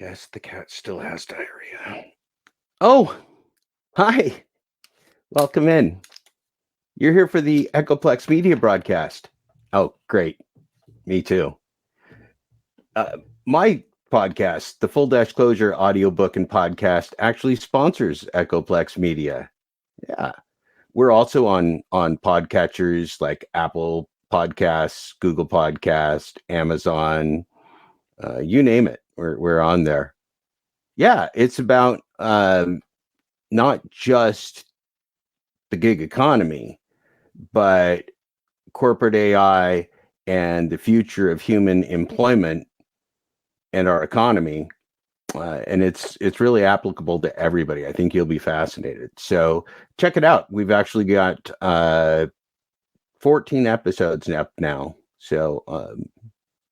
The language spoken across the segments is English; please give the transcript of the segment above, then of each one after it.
Yes, the cat still has diarrhea. Oh, hi. Welcome in. You're here for the Echoplex Media broadcast. Oh, great. Me too. My podcast, the Full Dash Closure audiobook and podcast, actually sponsors Echoplex Media. Yeah. We're also on podcatchers like Apple Podcasts, Google Podcast, Amazon, you name it. We're on there. Yeah, it's about not just the gig economy, but corporate AI and the future of human employment and our economy. And it's really applicable to everybody. I think you'll be fascinated. So check it out. We've actually got 14 episodes up now. So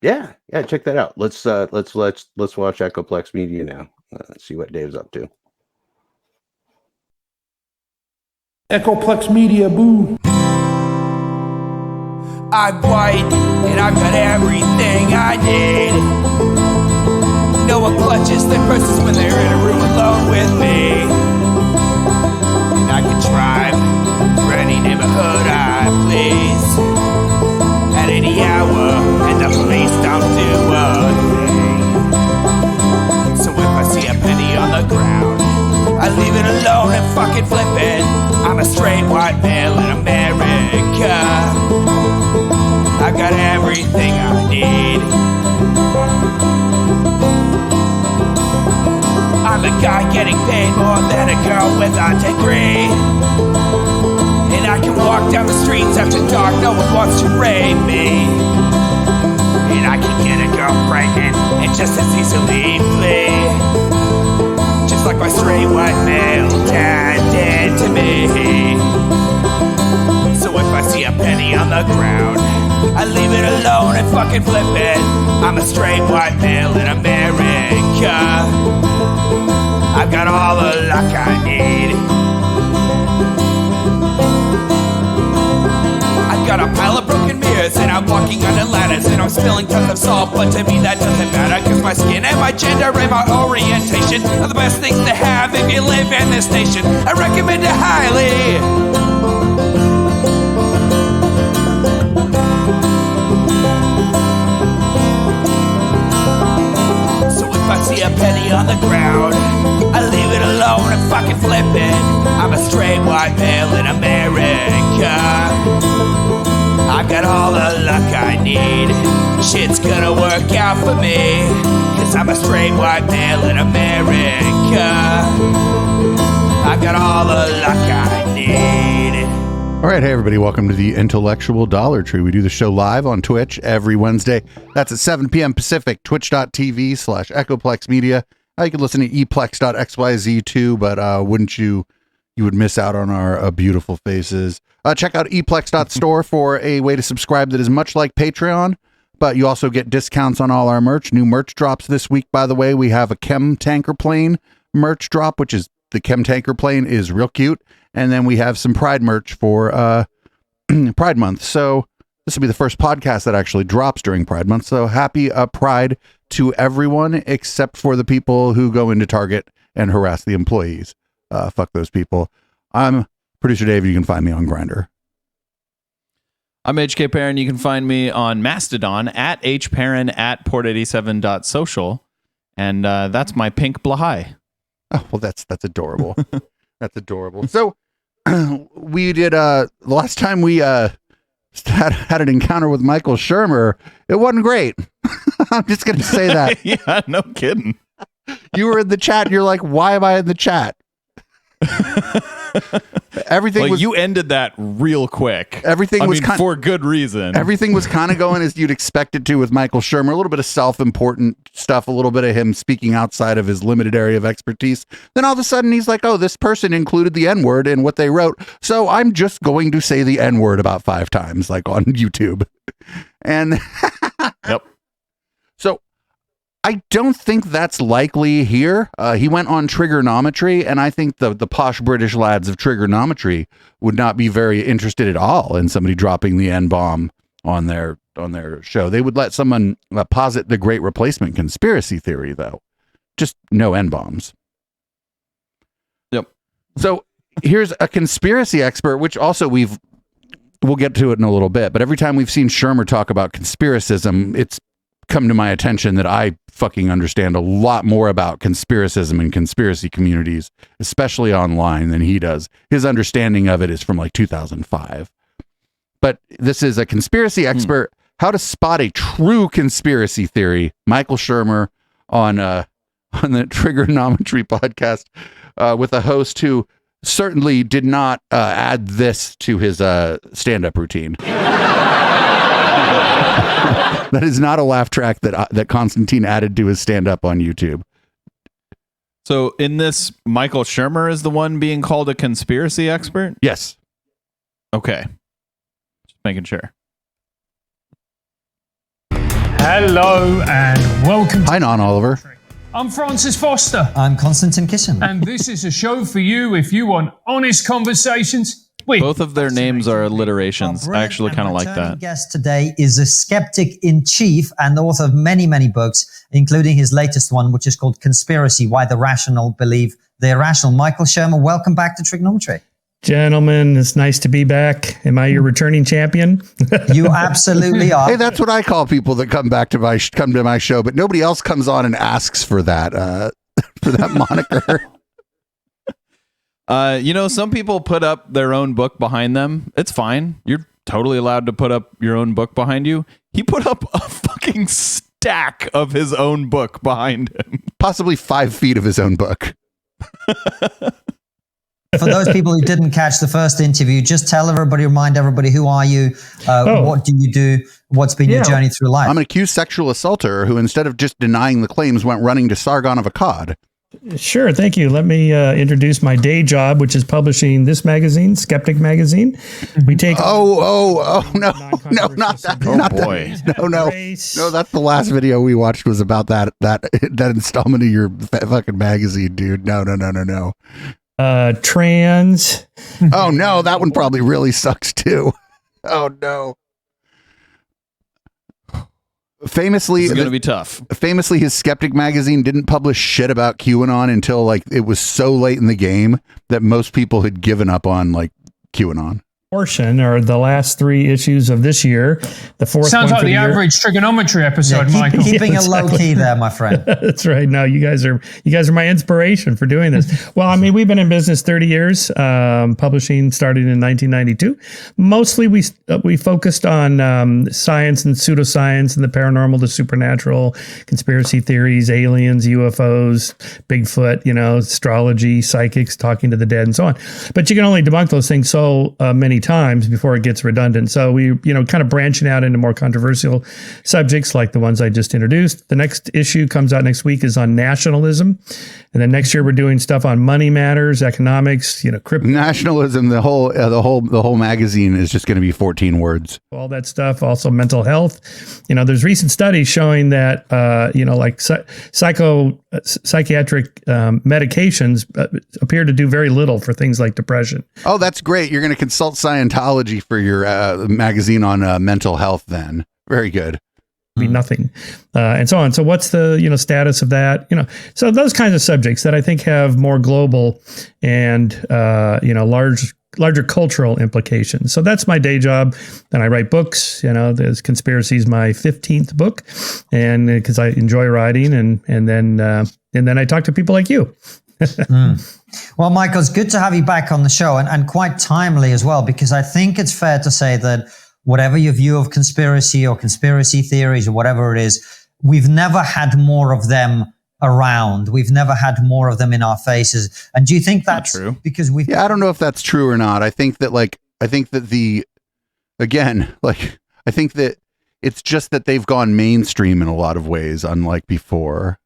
yeah, check that out. Let's watch Echoplex Media now. See what Dave's up to. Echoplex Media, boo. I'm white, and I've got everything I need. No one clutches their purses when they're in a room alone with me. And I can drive for any neighborhood I please at any hour, and the police don't do a thing. So if I see a penny on the ground, I leave it alone and fucking flip it. I'm a straight white male in America. I've got everything I need. I'm a guy getting paid more than a girl with a degree. And I can walk down the streets after dark, no one wants to rape me. And I can get a girl pregnant and just as easily flee. Just like my straight white male dad did to me. So if I see a penny on the ground, I leave it alone and fucking flip it. I'm a straight white male in America. I've got all the luck I need. I've got a pile of broken mirrors and I'm walking under ladders and I'm spilling tons of salt, but to me that doesn't matter, cause my skin and my gender and my orientation are the best things to have if you live in this nation. I recommend it highly. I see a penny on the ground, I leave it alone and fucking flip it. I'm a straight white male in America. I've got all the luck I need. Shit's gonna work out for me, cause I'm a straight white male in America. I've got all the luck I need. All right, hey everybody, welcome to the Intellectual Dollar Tree. We do the show live on Twitch every Wednesday. That's at 7 p.m. Pacific, twitch.tv/Echoplex Media. You can listen to eplex.xyz too, but wouldn't you would miss out on our beautiful faces. Check out eplex.store for a way to subscribe that is much like Patreon, but you also get discounts on all our merch. New merch drops this week, by the way. We have a Chem Tanker Plane merch drop, which is the Chem Tanker Plane is real cute. And then we have some Pride merch for Pride Month. So this will be the first podcast that actually drops during Pride Month. So happy Pride to everyone except for the people who go into Target and harass the employees. Fuck those people. I'm producer Dave. You can find me on Grindr. I'm HK Perrin. You can find me on Mastodon at hperrin at port87.social. And that's my pink blahai. Oh, well, that's adorable. That's adorable. So we did the last time we had an encounter with Michael Shermer, it wasn't great. I'm just gonna say that. Yeah, no kidding. You were in the chat and you're like, why am I in the chat? Everything was, you ended that real quick. Everything was for good reason. Everything was kind of going as you'd expect it to with Michael Shermer. A little bit of self-important stuff, a little bit of him speaking outside of his limited area of expertise. Then all of a sudden he's like, oh, this person included the N-word in what they wrote, so I'm just going to say the N-word about 5 times, like on YouTube. And yep. So I don't think that's likely here. He went on trigonometry, and I think the posh British lads of trigonometry would not be very interested at all in somebody dropping the N-bomb on their show. They would let someone posit the Great Replacement conspiracy theory, though. just no N-bombs. Yep. So here's a conspiracy expert, which also we'll get to it in a little bit, but every time we've seen Shermer talk about conspiracism, it's come to my attention that I fucking understand a lot more about conspiracism and conspiracy communities, especially online, than he does. His understanding of it is from like 2005. But this is a conspiracy expert, how to spot a true conspiracy theory. Michael Shermer on the Trigonometry podcast with a host who certainly did not add this to his stand-up routine. That is not a laugh track that Constantine added to his stand-up on YouTube. So in this, Michael Shermer is the one being called a conspiracy expert? Yes. Okay. Just making sure. Hello and welcome to Hi, Non Oliver. I'm Francis Foster, I'm Constantine Kissin. and this is a show for you if you want honest conversations with Both of their names are alliterations. I actually kind of like Our that. guest today is a skeptic in chief and author of many, many books, including his latest one, which is called Conspiracy: Why the Rational Believe the Irrational. Michael Shermer, welcome back to Trigonometry. Gentlemen, it's nice to be back. Am I your returning champion? You absolutely are. Hey, that's what I call people that come to my show, but nobody else comes on and asks for that moniker. Some people put up their own book behind them. It's fine. You're totally allowed to put up your own book behind you. He put up a fucking stack of his own book behind him. Possibly 5 feet of his own book. For those people who didn't catch the first interview, just remind everybody, who are you? What do you do? What's been your journey through life? I'm an accused sexual assaulter who, instead of just denying the claims, went running to Sargon of Akkad. Sure, thank you. Let me introduce my day job, which is publishing this magazine, Skeptic Magazine. We take no, not that. Oh, not boy. That. No, that's the last video we watched was about that installment of your fucking magazine, dude. No. Trans. Oh no, that one probably really sucks too. Oh no. Famously, It's going to be tough. Famously, his Skeptic magazine didn't publish shit about QAnon until like it was so late in the game that most people had given up on like QAnon. Portion are the last 3 issues of this year. The fourth sounds one like for the year. average trigonometry episode, Michael. Keeping Yeah, it low key there, my friend. That's right. No, you guys are my inspiration for doing this. Well, I mean, we've been in business 30 years, publishing starting in 1992. Mostly we focused on science and pseudoscience and the paranormal, the supernatural, conspiracy theories, aliens, UFOs, Bigfoot, astrology, psychics, talking to the dead, and so on. But you can only debunk those things so many times before it gets redundant. So we, kind of branching out into more controversial subjects like the ones I just introduced. The next issue comes out next week is on nationalism. And then next year we're doing stuff on money matters, economics, crypto. Nationalism, the whole magazine is just going to be 14 words. All that stuff. Also mental health. There's recent studies showing that, like psychiatric medications appear to do very little for things like depression. Oh, that's great. You're going to consult Scientology for your magazine on mental health then. Very good. Be nothing, and so on. So what's the status of that? So those kinds of subjects that I think have more global and larger cultural implications. So that's my day job. And I write books. There's Conspiracy is my 15th book, and because I enjoy writing, and then I talk to people like you. Well, Michael, it's good to have you back on the show, and quite timely as well, because I think it's fair to say that whatever your view of conspiracy or conspiracy theories or whatever it is, we've never had more of them around. We've never had more of them in our faces. And do you think that's true? Because we've... Yeah, I don't know if that's true or not. I think that it's just that they've gone mainstream in a lot of ways, unlike before.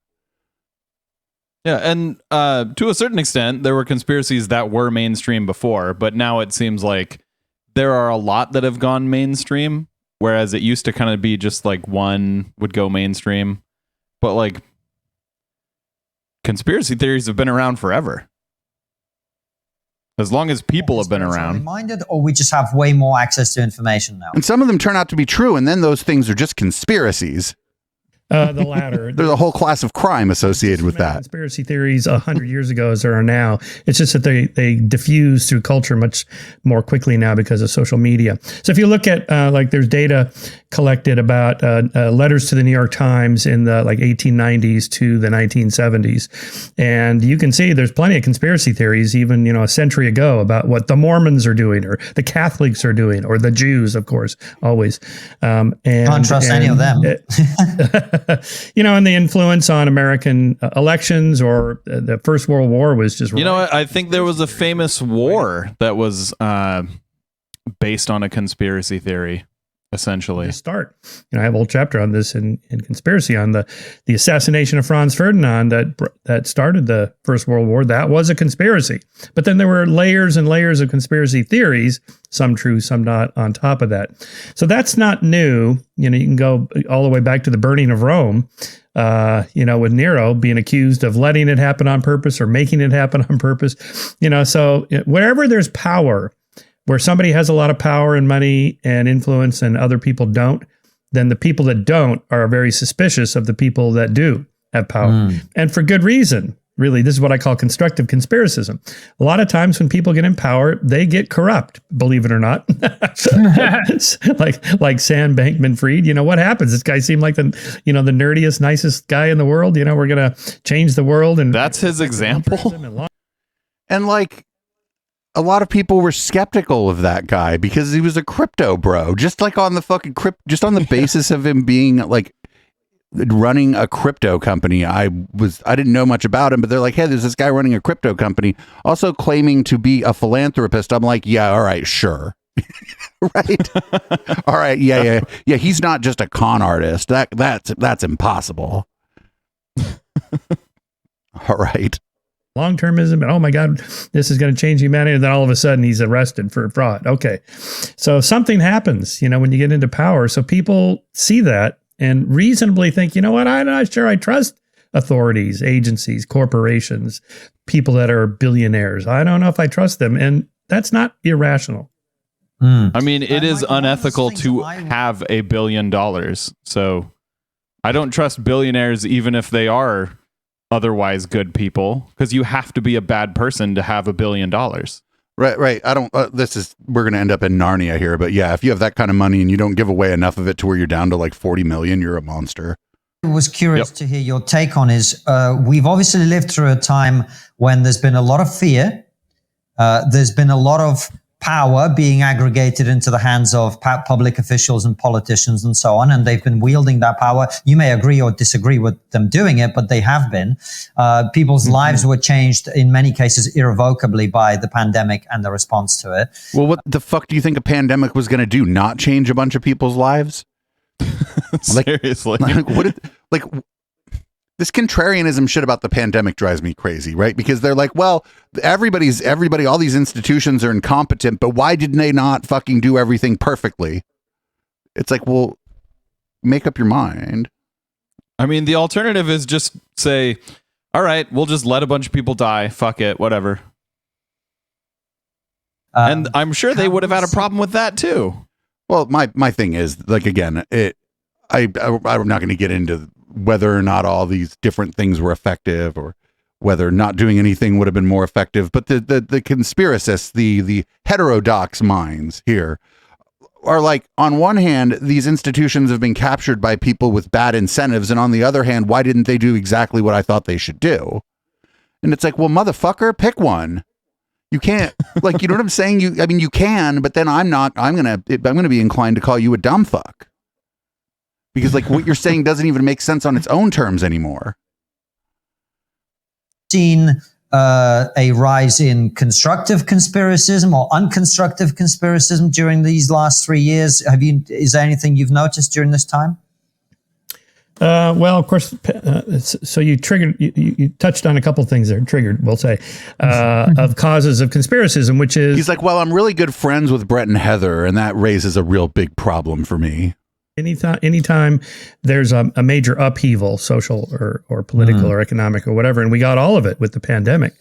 Yeah, and to a certain extent, there were conspiracies that were mainstream before, but now it seems like there are a lot that have gone mainstream, whereas it used to kind of be just like one would go mainstream. But like conspiracy theories have been around forever. As long as people have been around. Reminded, or we just have way more access to information now? And some of them turn out to be true, and then those things are just conspiracies. The latter. There's a whole class of crime associated with that. Conspiracy theories 100 years ago as there are now. It's just that they diffuse through culture much more quickly now because of social media. So if you look at like there's data collected about letters to the New York Times in the like 1890s to the 1970s, and you can see there's plenty of conspiracy theories even a century ago about what the Mormons are doing or the Catholics are doing or the Jews, of course, always. And Can't trust any of them. And the influence on American elections or the First World War was just. You know what? I think there was a famous war that was based on a conspiracy theory, essentially. Start. I have a whole chapter on this in conspiracy on the assassination of Franz Ferdinand that started the First World War. That was a conspiracy. But then there were layers and layers of conspiracy theories, some true, some not, on top of that. So that's not new. You can go all the way back to the burning of Rome, with Nero being accused of letting it happen on purpose or making it happen on purpose. So wherever there's power, where somebody has a lot of power and money and influence and other people don't, then the people that don't are very suspicious of the people that do have power. And for good reason. Really, this is what I call constructive conspiracism. A lot of times when people get in power, they get corrupt, believe it or not. like Sam Bankman-Fried. What happens? This guy seemed like the nerdiest, nicest guy in the world. We're going to change the world. And that's his example. And like, a lot of people were skeptical of that guy because he was a crypto bro, just like on the fucking just on the basis of him being like running a crypto company. I didn't know much about him, but they're like, hey, there's this guy running a crypto company also claiming to be a philanthropist. I'm like, yeah, all right, sure. Right. All right. Yeah. He's not just a con artist. That's impossible. All right. Long-termism, and oh my God, this is going to change humanity. And then all of a sudden he's arrested for fraud. Okay. So something happens, when you get into power. So people see that and reasonably think, what, I'm not sure I trust authorities, agencies, corporations, people that are billionaires. I don't know if I trust them. And that's not irrational. I mean, it is unethical to have $1 billion. So I don't trust billionaires, even if they are otherwise good people, because you have to be a bad person to have $1 billion. Right. I don't, we're going to end up in Narnia here, but yeah, if you have that kind of money and you don't give away enough of it to where you're down to like 40 million, you're a monster. I was curious to hear your take on is, we've obviously lived through a time when there's been a lot of fear. There's been a lot of power being aggregated into the hands of public officials and politicians and so on. And they've been wielding that power. You may agree or disagree with them doing it, but they have been. People's lives were changed in many cases irrevocably by the pandemic and the response to it. Well, what the fuck do you think a pandemic was going to do? Not change a bunch of people's lives? Seriously. This contrarianism shit about the pandemic drives me crazy, right? Because they're like, well, everybody, all these institutions are incompetent, but why didn't they not fucking do everything perfectly? It's like, well, make up your mind. I mean, the alternative is just say, all right, we'll just let a bunch of people die. Fuck it, whatever. And I'm sure they would have had a problem with that too. Well, my thing is, like, again, I'm not going to get into whether or not all these different things were effective or whether not doing anything would have been more effective. But the conspiracists, the heterodox minds here are like, on one hand, these institutions have been captured by people with bad incentives. And on the other hand, why didn't they do exactly what I thought they should do? And it's like, well, motherfucker, pick one. You can't, like, you know what I'm saying? You can, but then I'm going to be inclined to call you a dumb fuck. Because like what you're saying doesn't even make sense on its own terms anymore. Seen a rise in constructive conspiracism or unconstructive conspiracism during these last 3 years? Is there anything you've noticed during this time? Well, of course, so you triggered, you touched on a couple of things there, we'll say, of causes of conspiracism, which is... He's like, well, I'm really good friends with Brett and Heather, and that raises a real big problem for me. Anytime there's a major upheaval, social or political or economic or whatever, and we got all of it with the pandemic.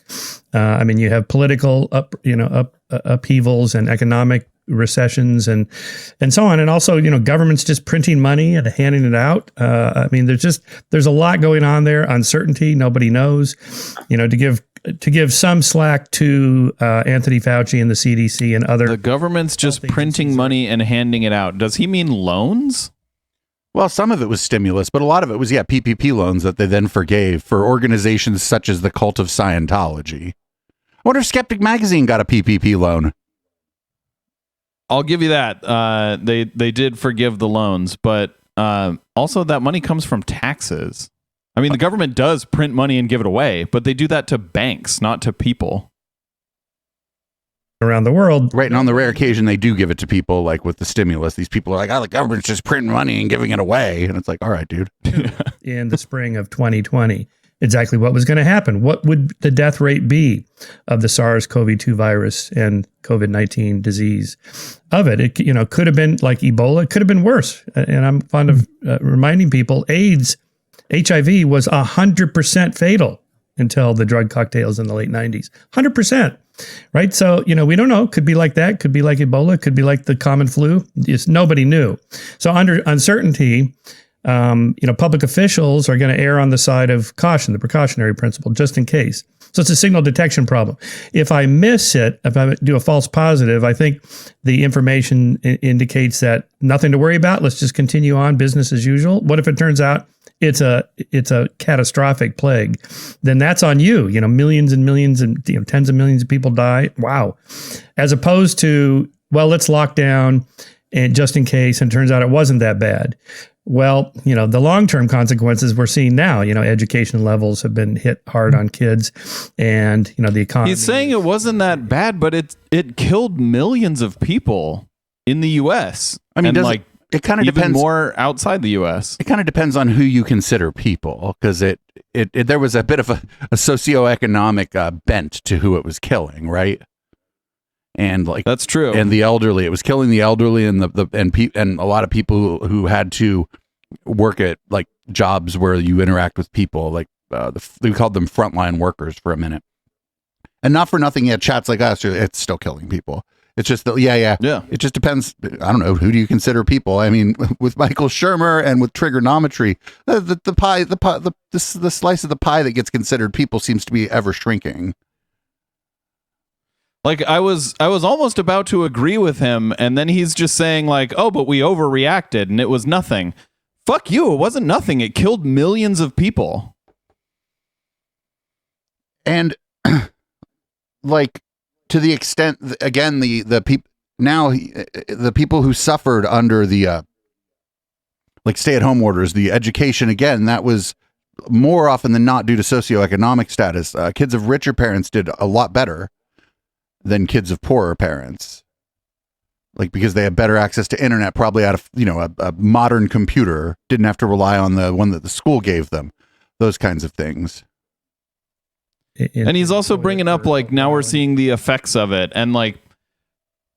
I mean, you have political upheavals and economic recessions and so on. And also, government's just printing money and handing it out. I mean, there's a lot going on there. Uncertainty. Nobody knows, to give some slack to Anthony Fauci and the CDC and other. The government's just printing money and handing it out. Does he mean loans? Well, some of it was stimulus, but a lot of it was, PPP loans that they then forgave for organizations such as the Cult of Scientology. I wonder if Skeptic Magazine got a PPP loan. I'll give you that. They did forgive the loans, but also that money comes from taxes. I mean, the government does print money and give it away, but they do that to banks, not to people. Around the world. Right, and on the rare occasion they do give it to people, like with the stimulus. These people are like, the government's just printing money and giving it away. And it's like, all right, dude. In the spring of 2020, exactly what was going to happen. What would the death rate be of the SARS-CoV-2 virus and COVID-19 disease of it? It could have been like Ebola. It could have been worse. And I'm fond of reminding people, HIV was 100% fatal until the drug cocktails in the late 90s. 100%. Right. So, we don't know. Could be like that. Could be like Ebola. Could be like the common flu. Nobody knew. So under uncertainty, public officials are going to err on the side of caution, the precautionary principle, just in case. So it's a signal detection problem. If I miss it, if I do a false positive, I think the information indicates that nothing to worry about. Let's just continue on business as usual. What if it turns out it's a catastrophic plague? Then that's on you. Millions and millions and tens of millions of people die. Wow. As opposed to, well, let's lock down and just in case, and it turns out it wasn't that bad. Well, the long-term consequences we're seeing now, education levels have been hit hard on kids and, the economy. He's saying it wasn't that bad, but it killed millions of people in the U.S. I mean, it kind of depends more outside the U.S. It kind of depends on who you consider people, because there was a bit of a socioeconomic bent to who it was killing, right? And that's true. And the elderly, it was killing the elderly and and a lot of people who had to work at jobs where you interact with people, we called them frontline workers for a minute. And not for nothing, chats like us, it's still killing people. It's just that, yeah. It just depends. I don't know. Who do you consider people? I mean, with Michael Shermer and with trigonometry, the slice of the pie that gets considered people seems to be ever shrinking. I was almost about to agree with him, and then he's just saying oh, but we overreacted and it was nothing. Fuck you. It wasn't nothing. It killed millions of people. And to the extent, again, the people who suffered under the stay-at-home orders, the education, again, that was more often than not due to socioeconomic status. Kids of richer parents did a lot better than kids of poorer parents, because they had better access to internet, probably out of a modern computer, didn't have to rely on the one that the school gave them, those kinds of things. And he's also bringing up now we're seeing the effects of it, and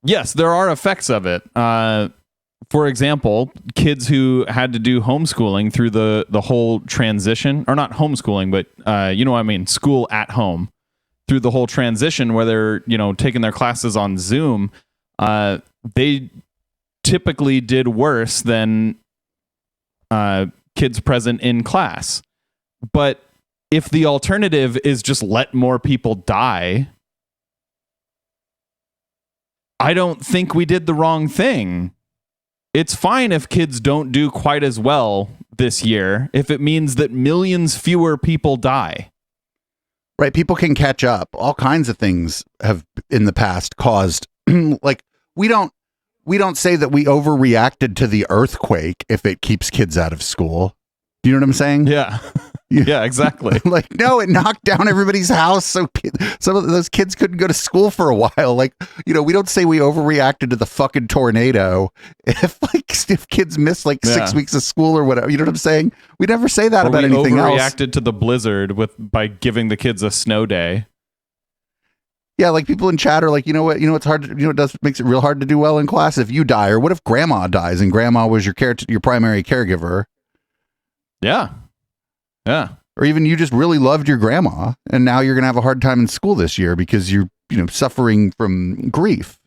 yes, there are effects of it. For example, kids who had to do homeschooling through the whole transition, or not homeschooling, but what I mean, school at home, through the whole transition where they're taking their classes on Zoom, they typically did worse than kids present in class. But if the alternative is just let more people die, I don't think we did the wrong thing. It's fine if kids don't do quite as well this year if it means that millions fewer people die. Right, people can catch up. All kinds of things have in the past caused we don't say that we overreacted to the earthquake if it keeps kids out of school. Do you know what I'm saying? Yeah. Yeah, exactly. No, it knocked down everybody's house, so some of those kids couldn't go to school for a while. We don't say we overreacted to the fucking tornado if kids miss 6 weeks of school or whatever. You know what I'm saying? We never say that about anything else. We overreacted to the blizzard by giving the kids a snow day. Yeah, people in chat are it's hard to, makes it real hard to do well in class if you die, or what if grandma dies and grandma was your primary caregiver? Yeah. Yeah. Or even you just really loved your grandma and now you're going to have a hard time in school this year because you're, suffering from grief.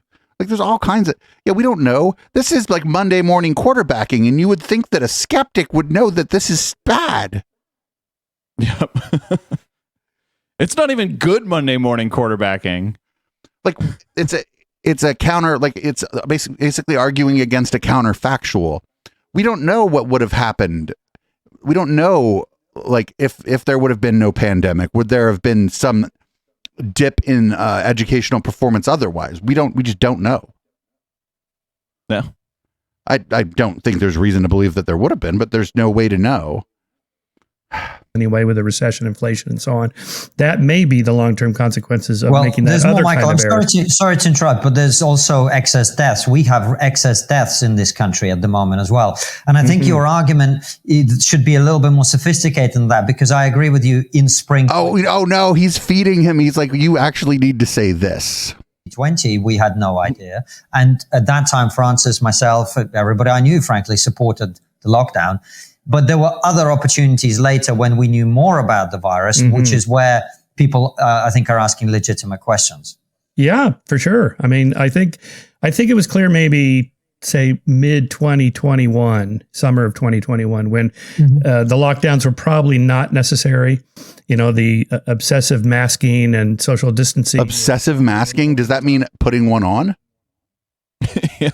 Like there's all kinds of, we don't know. This is like Monday morning quarterbacking, and you would think that a skeptic would know that this is bad. Yep. It's not even good Monday morning quarterbacking. Like it's a counter, like it's basically arguing against a counterfactual. We don't know what would have happened. We don't know, like, if there would have been no pandemic, would there have been some dip in educational performance otherwise? We just don't know. No. I don't think there's reason to believe that there would have been, but there's no way to know. Anyway, with the recession, inflation, and so on, that may be the long-term consequences of making that there's other more, Michael. kind of error. Sorry to interrupt, but there's also excess deaths. We have excess deaths in this country at the moment as well. And I think your argument should be a little bit more sophisticated than that, because I agree with you in spring. Oh no, he's feeding him. He's like, you actually need to say this. 2020, we had no idea. And at that time, Francis, myself, everybody I knew, frankly, supported the lockdown. But there were other opportunities later when we knew more about the virus, which is where people, I think, are asking legitimate questions. Yeah, for sure. I mean, I think it was clear maybe, say, mid 2021, summer of 2021, when the lockdowns were probably not necessary. You know, the obsessive masking and social distancing. Obsessive masking? Does that mean putting one on? Yeah.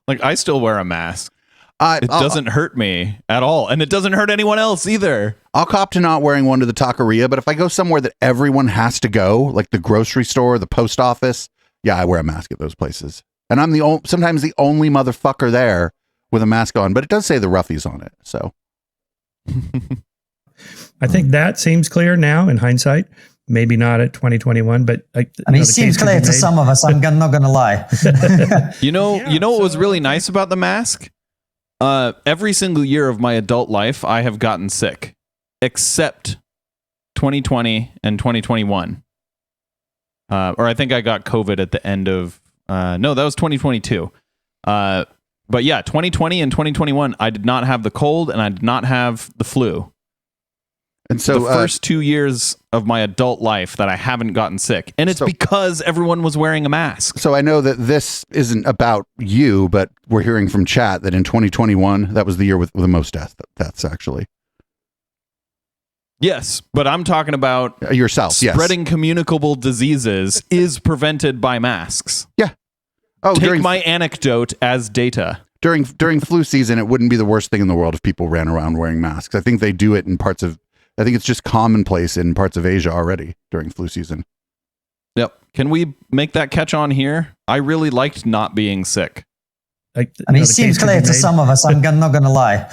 Like, I still wear a mask. It doesn't hurt me at all. And it doesn't hurt anyone else either. I'll cop to not wearing one to the taqueria, but if I go somewhere that everyone has to go, like the grocery store, the post office, I wear a mask at those places. And I'm sometimes the only motherfucker there with a mask on, but it does say the roughies on it. So I think that seems clear now in hindsight. Maybe not at 2021, but I mean, it seems clear to some of us. I'm not going to lie. You know what was really nice about the mask? Every single year of my adult life, I have gotten sick, except 2020 and 2021. Or I think I got COVID at the end of, no, that was 2022. But yeah, 2020 and 2021, I did not have the cold and I did not have the flu. And so the first 2 years of my adult life that I haven't gotten sick. And it's because everyone was wearing a mask. So I know that this isn't about you, but we're hearing from chat that in 2021, that was the year with the most deaths, actually. Yes, but I'm talking about yourself. Spreading communicable diseases is prevented by masks. Yeah. Oh, take my anecdote as data. During flu season, it wouldn't be the worst thing in the world if people ran around wearing masks. I think they do it in parts of, I think it's just commonplace in parts of Asia already during flu season. Yep. Can we make that catch on here? I really liked not being sick. I mean, it seems clear to some of us. I'm not going to lie.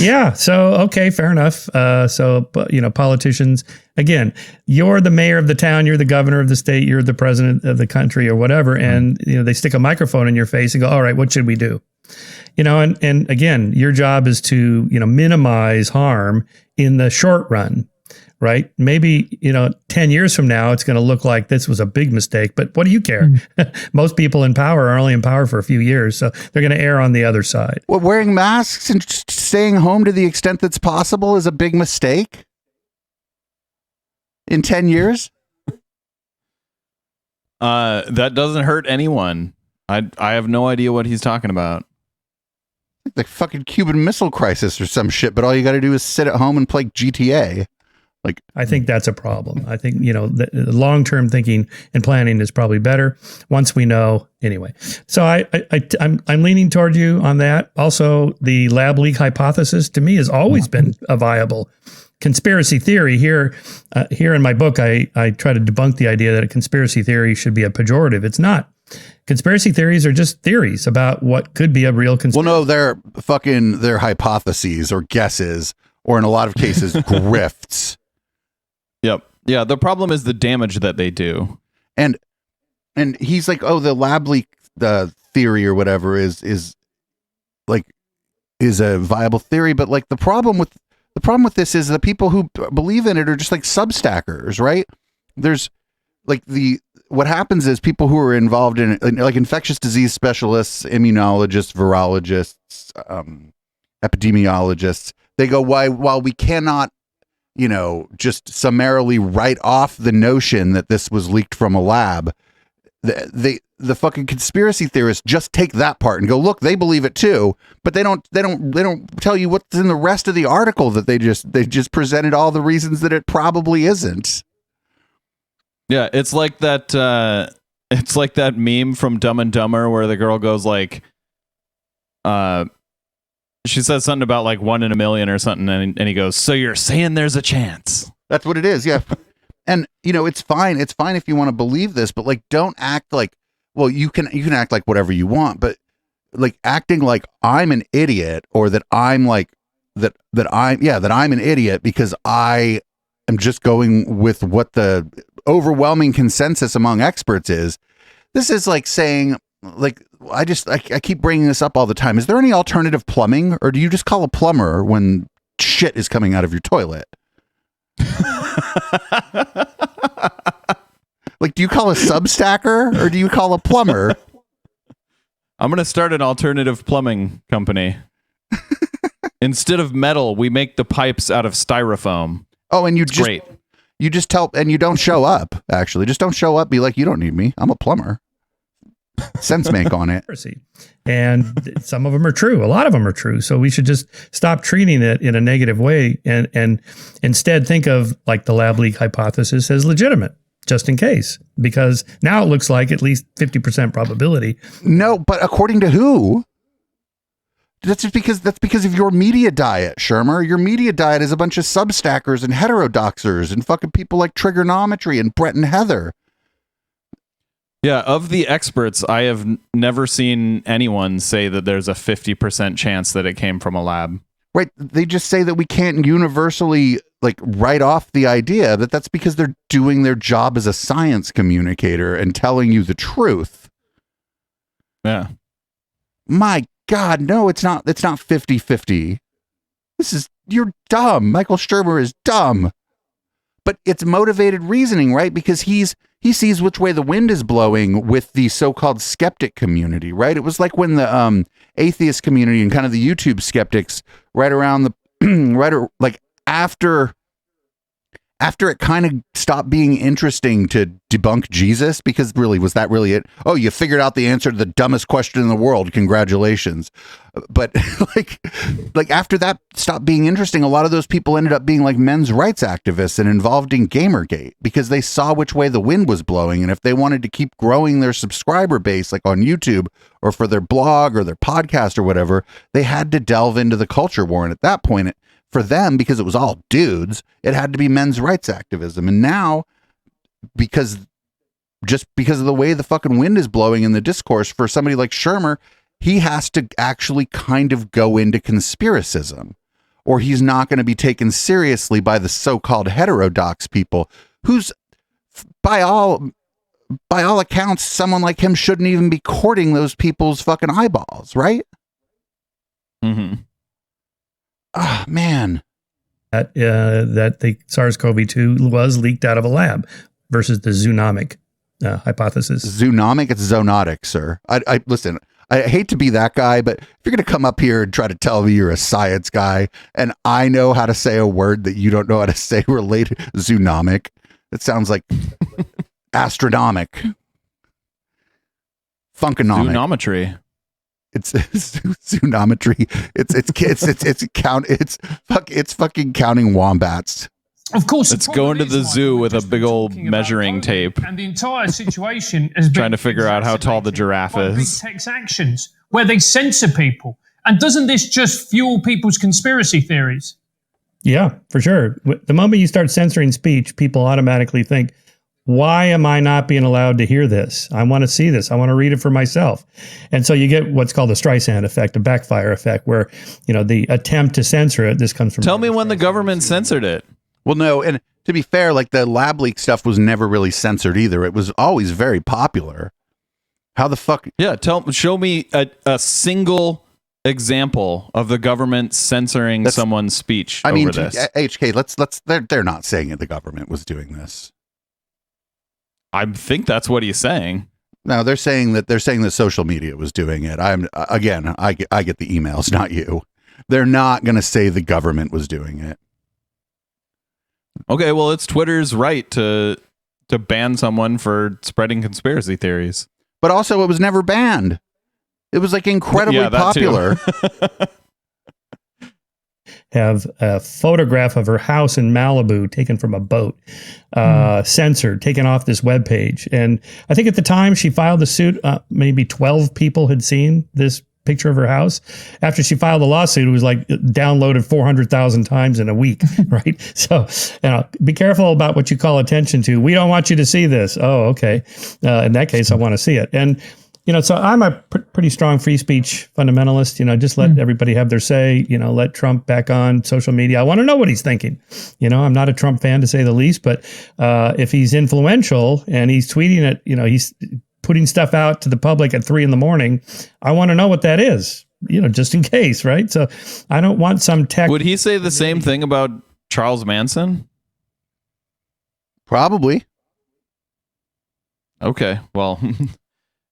Yeah. So, okay, fair enough. Politicians, again, you're the mayor of the town, you're the governor of the state, you're the president of the country or whatever. And, they stick a microphone in your face and go, all right, what should we do? And again, your job is to, minimize harm in the short run, right? Maybe, 10 years from now, it's going to look like this was a big mistake, but what do you care? Most people in power are only in power for a few years, so they're going to err on the other side. Well, wearing masks and staying home to the extent that's possible is a big mistake in 10 years? That doesn't hurt anyone. I have no idea what he's talking about. The fucking Cuban Missile Crisis or some shit, but all you got to do is sit at home and play GTA. Like, I think that's a problem. I think, the long-term thinking and planning is probably better once we know anyway. So I'm leaning toward you on that. Also, the lab leak hypothesis to me has always been a viable conspiracy theory. Here in my book, I try to debunk the idea that a conspiracy theory should be a pejorative. It's not. Conspiracy theories are just theories about what could be a real conspiracy. Well, no, they're hypotheses or guesses, or in a lot of cases, grifts. Yep. Yeah. The problem is the damage that they do. And he's like, oh, the lab leak theory or whatever is a viable theory. But like the problem with this is the people who believe in it are just like substackers, right? There's like what happens is people who are involved in it, like infectious disease specialists, immunologists, virologists, epidemiologists, they go, while we cannot, just summarily write off the notion that this was leaked from a lab, the fucking conspiracy theorists just take that part and go, look, they believe it too, but they don't tell you what's in the rest of the article, that they just presented all the reasons that it probably isn't. Yeah, it's like that meme from Dumb and Dumber where the girl goes like, she says something about like 1 in a million or something, and he goes, so you're saying there's a chance. That's what it is, yeah. And it's fine if you want to believe this, but like, don't act like, well, you can act like whatever you want, but like acting like I'm an idiot, or that I'm like that I'm an idiot because I am just going with what the overwhelming consensus among experts is. This is like saying, like, I keep bringing this up all the time. Is there any alternative plumbing, or do you just call a plumber when shit is coming out of your toilet? Like, do you call a substacker, or do you call a plumber? I'm going to start an alternative plumbing company. Instead of metal, we make the pipes out of styrofoam. Oh, and great. You just tell, and you don't show up, actually. Just don't show up. Be like, you don't need me. I'm a plumber. Sense make on it. And some of them are true. A lot of them are true. So we should just stop treating it in a negative way and instead think of like the lab leak hypothesis as legitimate, just in case, because now it looks like at least 50% probability. No, but according to who? That's because of your media diet, Shermer. Your media diet is a bunch of substackers and heterodoxers and fucking people like Trigonometry and Brett and Heather. Yeah, of the experts, I have never seen anyone say that there's a 50% chance that it came from a lab. Right. They just say that we can't universally like write off the idea, that that's because they're doing their job as a science communicator and telling you the truth. Yeah. My God, no, it's not 50-50. You're dumb. Michael Shermer is dumb. But it's motivated reasoning, right? Because he sees which way the wind is blowing with the so-called skeptic community, right? It was like when the atheist community and kind of the YouTube skeptics right around the after it kind of stopped being interesting to debunk Jesus, because really, was that really it? Oh, you figured out the answer to the dumbest question in the world. Congratulations. But like after that stopped being interesting, a lot of those people ended up being like men's rights activists and involved in Gamergate, because they saw which way the wind was blowing. And if they wanted to keep growing their subscriber base, like on YouTube or for their blog or their podcast or whatever, they had to delve into the culture war. And at that point, for them, because it was all dudes, it had to be men's rights activism. And now, because of the way the fucking wind is blowing in the discourse, for somebody like Shermer, he has to actually kind of go into conspiracism, or he's not going to be taken seriously by the so-called heterodox people, who's by all accounts, someone like him shouldn't even be courting those people's fucking eyeballs, right? Mm-hmm. Oh, man. That the SARS-CoV-2 was leaked out of a lab versus the zoonomic hypothesis. Zoonomic? It's zoonotic, sir. I listen, I hate to be that guy, but if you're going to come up here and try to tell me you're a science guy and I know how to say a word that you don't know how to say related, zoonomic, it sounds like astronomic. Funkonomic. Zoonometry. It's zoonometry. It's fucking counting wombats. Of course, it's going to the zoo with a big old measuring tape, and the entire situation has been trying to figure out how tall the giraffe is. Big tech's actions where they censor people, and doesn't this just fuel people's conspiracy theories? Yeah, for sure. The moment you start censoring speech, people automatically think, why am I not being allowed to hear this? I want to see this. I want to read it for myself. And so you get what's called the Streisand effect, a backfire effect, where, the attempt to censor it, this comes from... Tell me when the government censored it. Well, no, and to be fair, like the lab leak stuff was never really censored either. It was always very popular. How the fuck? Yeah, show me a single example of the government censoring someone's speech over this. HK, they're not saying it, the government was doing this. I think that's what he's saying. No, they're saying that social media was doing it. I get the emails, not you. They're not going to say the government was doing it. Okay, well, it's Twitter's right to to ban someone for spreading conspiracy theories. But also, it was never banned. It was like incredibly Yeah, that too. popular. Have a photograph of her house in Malibu taken from a boat, censored, taken off this webpage. And I think at the time she filed the suit, maybe 12 people had seen this picture of her house. After she filed the lawsuit, it was like downloaded 400,000 times in a week, right? So, be careful about what you call attention to. We don't want you to see this. Oh, okay. In that case, I want to see it. And, so I'm a pretty strong free speech fundamentalist. Just let everybody have their say. Let Trump back on social media. I want to know what he's thinking. I'm not a Trump fan, to say the least, but if he's influential and he's tweeting it, he's putting stuff out to the public at 3 a.m, I want to know what that is, just in case, right? So I don't want some tech. Would he say the same thing about Charles Manson? Probably. Okay, well,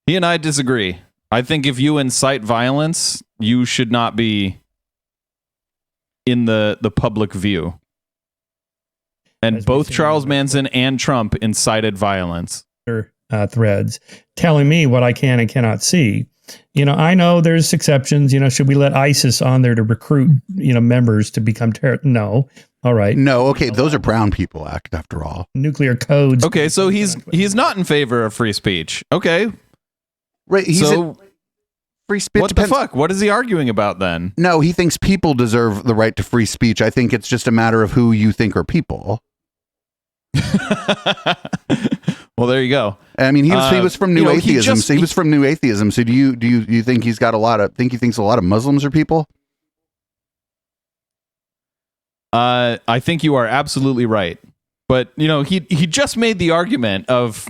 he and I disagree. I think if you incite violence, you should not be in the public view. And both Charles Manson and Trump incited violence. Threads telling me what I can and cannot see. I know there's exceptions. Should we let ISIS on there to recruit, members to become terrorists? No. All right. No. Okay. Those are brown people, after all. Nuclear codes. Okay. So he's not in favor of free speech. Okay. Right. Free speech. What the fuck? What is he arguing about then? No, he thinks people deserve the right to free speech. I think it's just a matter of who you think are people. Well, there you go. I mean, he was from New Atheism. He was from New Atheism. So do you think he's got he thinks a lot of Muslims are people? I think you are absolutely right. But, he just made the argument of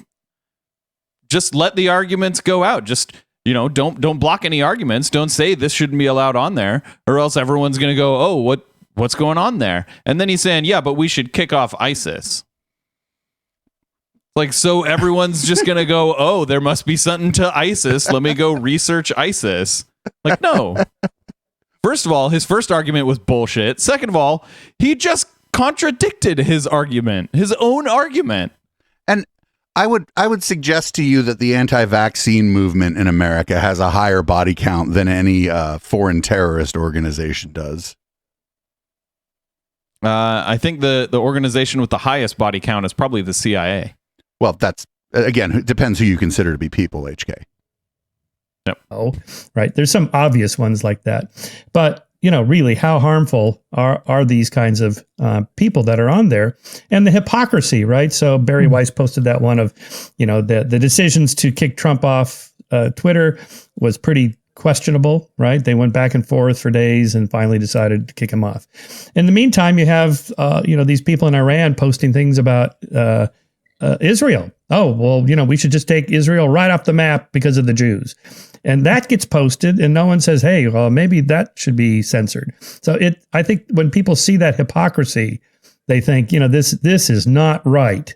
just let the arguments go out. Just, don't block any arguments. Don't say this shouldn't be allowed on there, or else everyone's going to go, oh, what's going on there? And then he's saying, yeah, but we should kick off ISIS. Like, so everyone's just going to go, oh, there must be something to ISIS. Let me go research ISIS. Like, no. First of all, his first argument was bullshit. Second of all, he just contradicted his argument, his own argument. And I would suggest to you that the anti-vaccine movement in America has a higher body count than any foreign terrorist organization does. I think the organization with the highest body count is probably the CIA. Well, that's, again, it depends who you consider to be people, HK. Yep. Oh, right. There's some obvious ones like that. But, really, how harmful are these kinds of people that are on there? And the hypocrisy, right? So Barry Weiss posted that one of, the decisions to kick Trump off Twitter was pretty questionable, right? They went back and forth for days and finally decided to kick him off. In the meantime, you have, these people in Iran posting things about Israel. Oh, well, we should just take Israel right off the map because of the Jews. And that gets posted and no one says, hey, well, maybe that should be censored. So I think when people see that hypocrisy, they think, this is not right.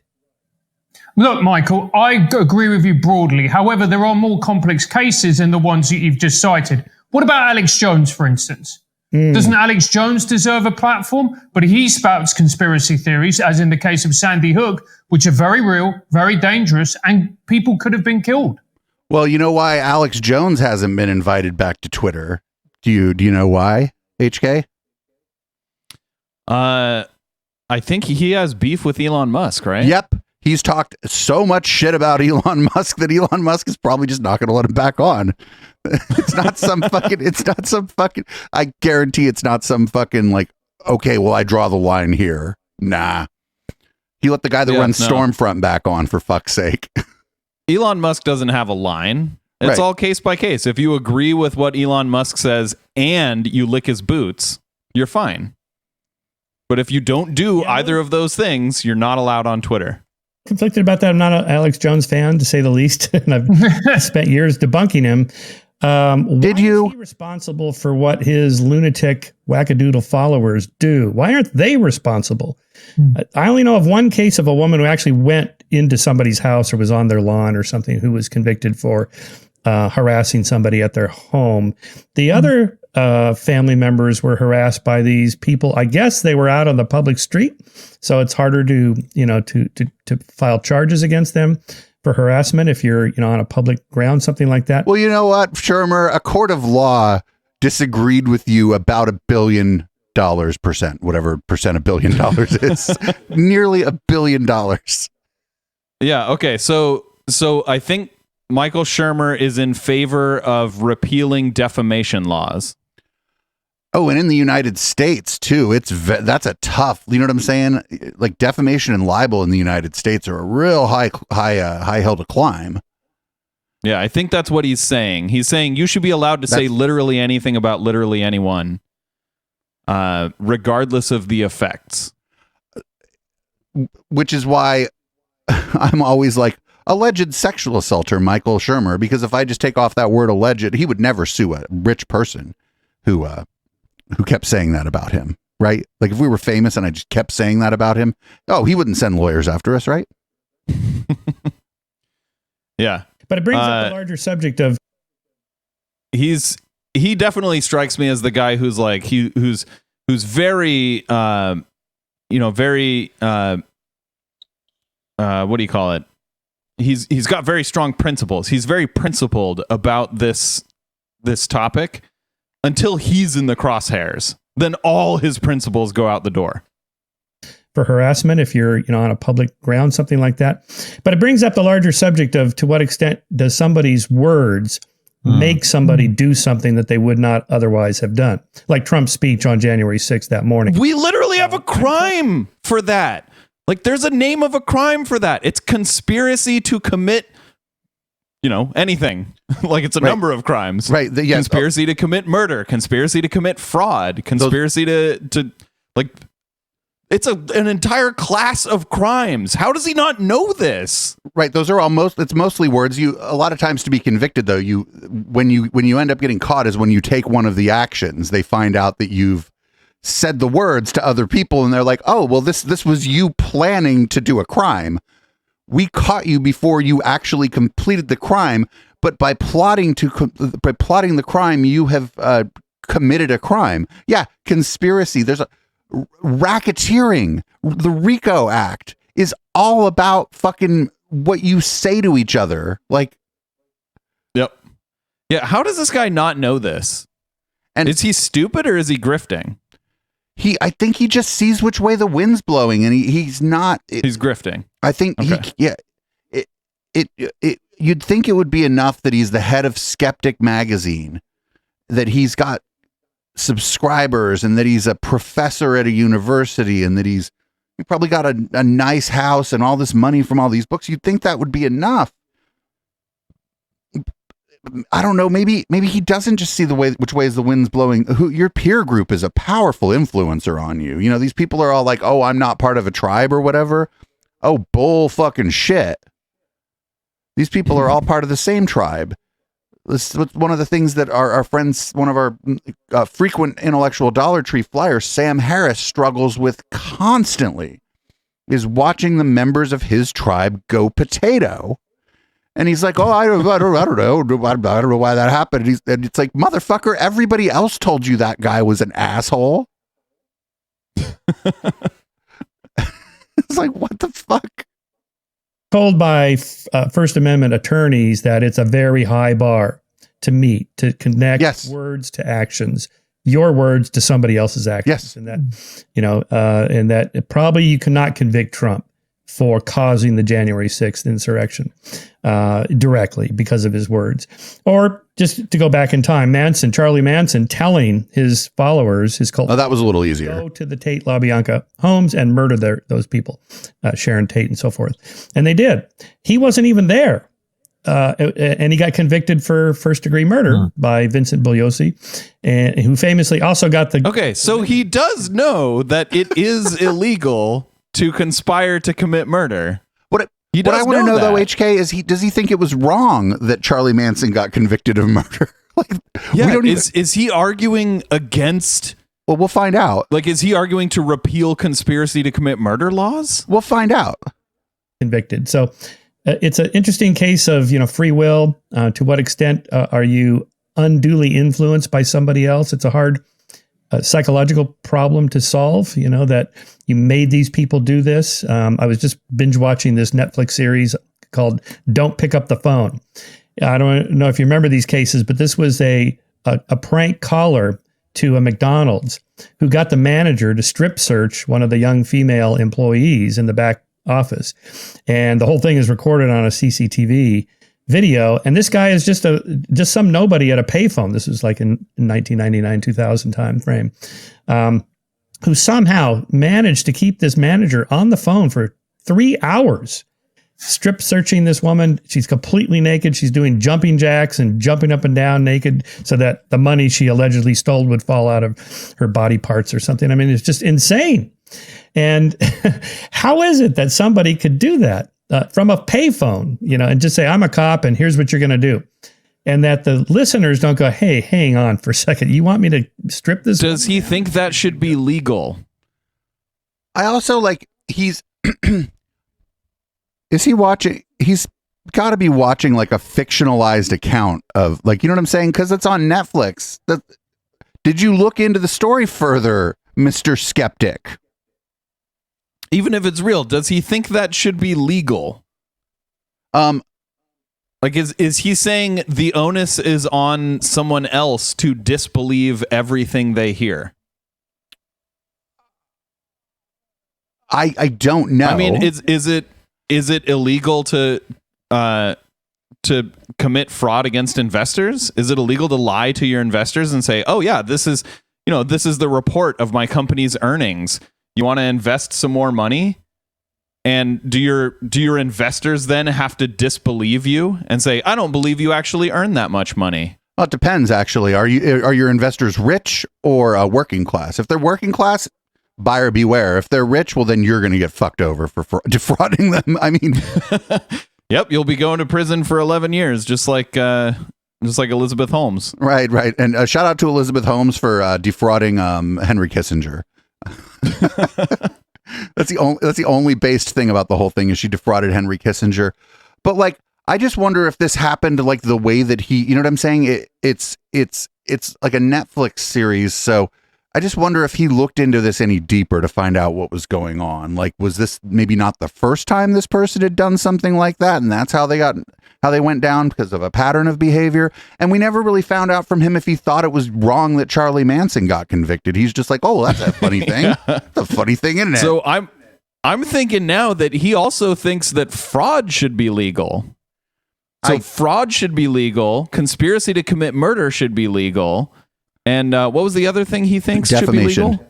Look, Michael, I agree with you broadly. However, there are more complex cases than the ones that you've just cited. What about Alex Jones, for instance? Doesn't Alex Jones deserve a platform? But he spouts conspiracy theories, as in the case of Sandy Hook, which are very real, very dangerous, and people could have been killed. Well, you know why Alex Jones hasn't been invited back to Twitter? Do you know why, HK? I think he has beef with Elon Musk, right? Yep. He's talked so much shit about Elon Musk that Elon Musk is probably just not going to let him back on. It's not some fucking, I guarantee it's not some fucking like, okay, well, I draw the line here. Nah. He let the guy that runs Stormfront back on, for fuck's sake. Elon Musk doesn't have a line. It's Right. all case by case. If you agree with what Elon Musk says and you lick his boots, you're fine. But if you don't do either of those things, you're not allowed on Twitter. Conflicted about that. I'm not an Alex Jones fan, to say the least, and I've spent years debunking him. Did you? Is he responsible for what his lunatic wackadoodle followers do? Why aren't they responsible? I only know of one case of a woman who actually went into somebody's house or was on their lawn or something, who was convicted for harassing somebody at their home. The other family members were harassed by these people. I guess they were out on the public street, so it's harder to file charges against them for harassment if you're on a public ground, something like that. Well, you know what, Shermer, a court of law disagreed with you about $1 billion percent, whatever percent $1 billion is, nearly $1 billion. Yeah. Okay. So I think Michael Shermer is in favor of repealing defamation laws. Oh, and in the United States too, that's a tough. You know what I'm saying? Like defamation and libel in the United States are a real high hill to climb. Yeah, I think that's what he's saying. He's saying you should be allowed to say literally anything about literally anyone, regardless of the effects. Which is why I'm always like, alleged sexual assaulter Michael Shermer, because if I just take off that word alleged, he would never sue a rich person who kept saying that about him, right? Like if we were famous and I just kept saying that about him, he wouldn't send lawyers after us, right? Yeah. But it brings up the larger subject of he definitely strikes me as the guy who's like who's very very what do you call it? He's got very strong principles. He's very principled about this topic until he's in the crosshairs. Then all his principles go out the door. For harassment if you're on a public ground, something like that. But it brings up the larger subject of to what extent does somebody's words make somebody do something that they would not otherwise have done, like Trump's speech on January 6th that morning. We literally have a crime for that. Like there's a name of a crime for that. It's conspiracy to commit anything. Like it's a number of crimes, right? Conspiracy to commit murder, conspiracy to commit fraud, conspiracy to like. It's an entire class of crimes. How does he not know this? Right. Those are it's mostly words. A lot of times to be convicted though, when you end up getting caught is when you take one of the actions. They find out that you've said the words to other people and they're like, oh, well, this was you planning to do a crime. We caught you before you actually completed the crime, but by plotting the crime, you have committed a crime. Yeah. Conspiracy. There's racketeering. The RICO Act is all about fucking what you say to each other. Like, yep. Yeah. How does this guy not know this? And is he stupid or is he grifting? I think he just sees which way the wind's blowing, and he's not. He's grifting. I think you'd think it would be enough that he's the head of Skeptic magazine, that he's got subscribers, and that he's a professor at a university, and that he probably got a nice house and all this money from all these books. You'd think that would be enough. I don't know. Maybe he doesn't just see which way is the wind's blowing. Your peer group is a powerful influencer on you. These people are all like, oh, I'm not part of a tribe or whatever. Oh, bull fucking shit. These people are all part of the same tribe. This is one of the things that our friends, one of our frequent intellectual Dollar Tree flyers, Sam Harris, struggles with constantly, is watching the members of his tribe go potato. And he's like, oh, I don't know. I don't know why that happened. And it's like, motherfucker, everybody else told you that guy was an asshole. It's like, what the fuck? Told by First Amendment attorneys that it's a very high bar to meet, to connect words to actions, your words to somebody else's actions. Yes. And that, and that probably you cannot convict Trump for causing the January 6th insurrection directly because of his words. Or just to go back in time, Charlie Manson telling his followers, his cult. Oh, that was a little easier. Go to the Tate LaBianca homes and murder those people, Sharon Tate and so forth. And they did. He wasn't even there. And he got convicted for first-degree murder by Vincent Bugliosi, and who famously also got the... Okay, so he does know that it is illegal to conspire to commit murder. What I want to know though, HK, is does he think it was wrong that Charlie Manson got convicted of murder? Is he arguing against? Well, we'll find out. Like, is he arguing to repeal conspiracy to commit murder laws? We'll find out. Convicted. So it's an interesting case of free will. To what extent are you unduly influenced by somebody else. It's a hard psychological problem to solve, that you made these people do this. I was just binge watching this Netflix series called Don't Pick Up the Phone. I don't know if you remember these cases, but this was a prank caller to a McDonald's who got the manager to strip search one of the young female employees in the back office. And the whole thing is recorded on a CCTV video. And this guy is just some nobody at a payphone. This was like in 1999, 2000 time frame, who somehow managed to keep this manager on the phone for 3 hours, strip searching this woman. She's completely naked. She's doing jumping jacks and jumping up and down naked so that the money she allegedly stole would fall out of her body parts or something. I mean, it's just insane. And how is it that somebody could do that from a payphone, and just say, I'm a cop and here's what you're going to do. And that the listeners don't go, hey, hang on for a second. You want me to strip this? Does he think that should be legal? I also is he watching? He's got to be watching like a fictionalized account of you know what I'm saying? Because it's on Netflix. Did you look into the story further, Mr. Skeptic? Even if it's real, does he think that should be legal? Is he saying the onus is on someone else to disbelieve everything they hear? I don't know. I mean, is it illegal to commit fraud against investors? Is it illegal to lie to your investors and say, "Oh yeah, this is the report of my company's earnings. You want to invest some more money?" And do your investors then have to disbelieve you and say, "I don't believe you actually earned that much money"? Well, it depends. Actually, are your investors rich or working class? If they're working class, buyer beware. If they're rich, well, then you're going to get fucked over for defrauding them. I mean, yep, you'll be going to prison for 11 years, just like Elizabeth Holmes. Right. And shout out to Elizabeth Holmes for defrauding Henry Kissinger. That's the only based thing about the whole thing is she defrauded Henry Kissinger. But I just wonder if this happened the way that he, you know what I'm saying? It's like a Netflix series. So I just wonder if he looked into this any deeper to find out what was going on. Was this maybe not the first time this person had done something like that, and that's how they went down because of a pattern of behavior? And we never really found out from him if he thought it was wrong that Charlie Manson got convicted. He's just like, oh, that's a funny thing. Yeah. That's a funny thing, isn't it? So I'm thinking now that he also thinks that fraud should be legal. So fraud should be legal. Conspiracy to commit murder should be legal. And what was the other thing he thinks should be legal?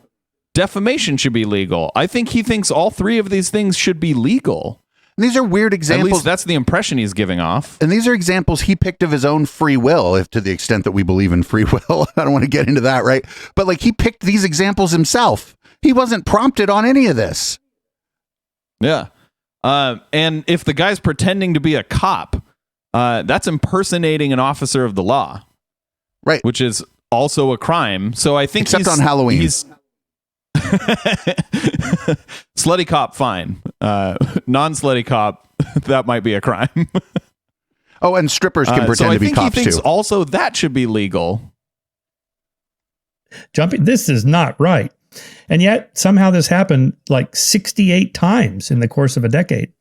Defamation should be legal. I think he thinks all three of these things should be legal. And these are weird examples. At least that's the impression he's giving off. And these are examples he picked of his own free will, if to the extent that we believe in free will. I don't want to get into that, right? But he picked these examples himself. He wasn't prompted on any of this. Yeah. And if the guy's pretending to be a cop, that's impersonating an officer of the law. Right. Which is also a crime. So I think except on Halloween. He's slutty cop, fine. Non-slutty cop, that might be a crime. Oh, and strippers can pretend to be cops he thinks too. Also, that should be legal. This is not right. And yet somehow this happened 68 times in the course of a decade.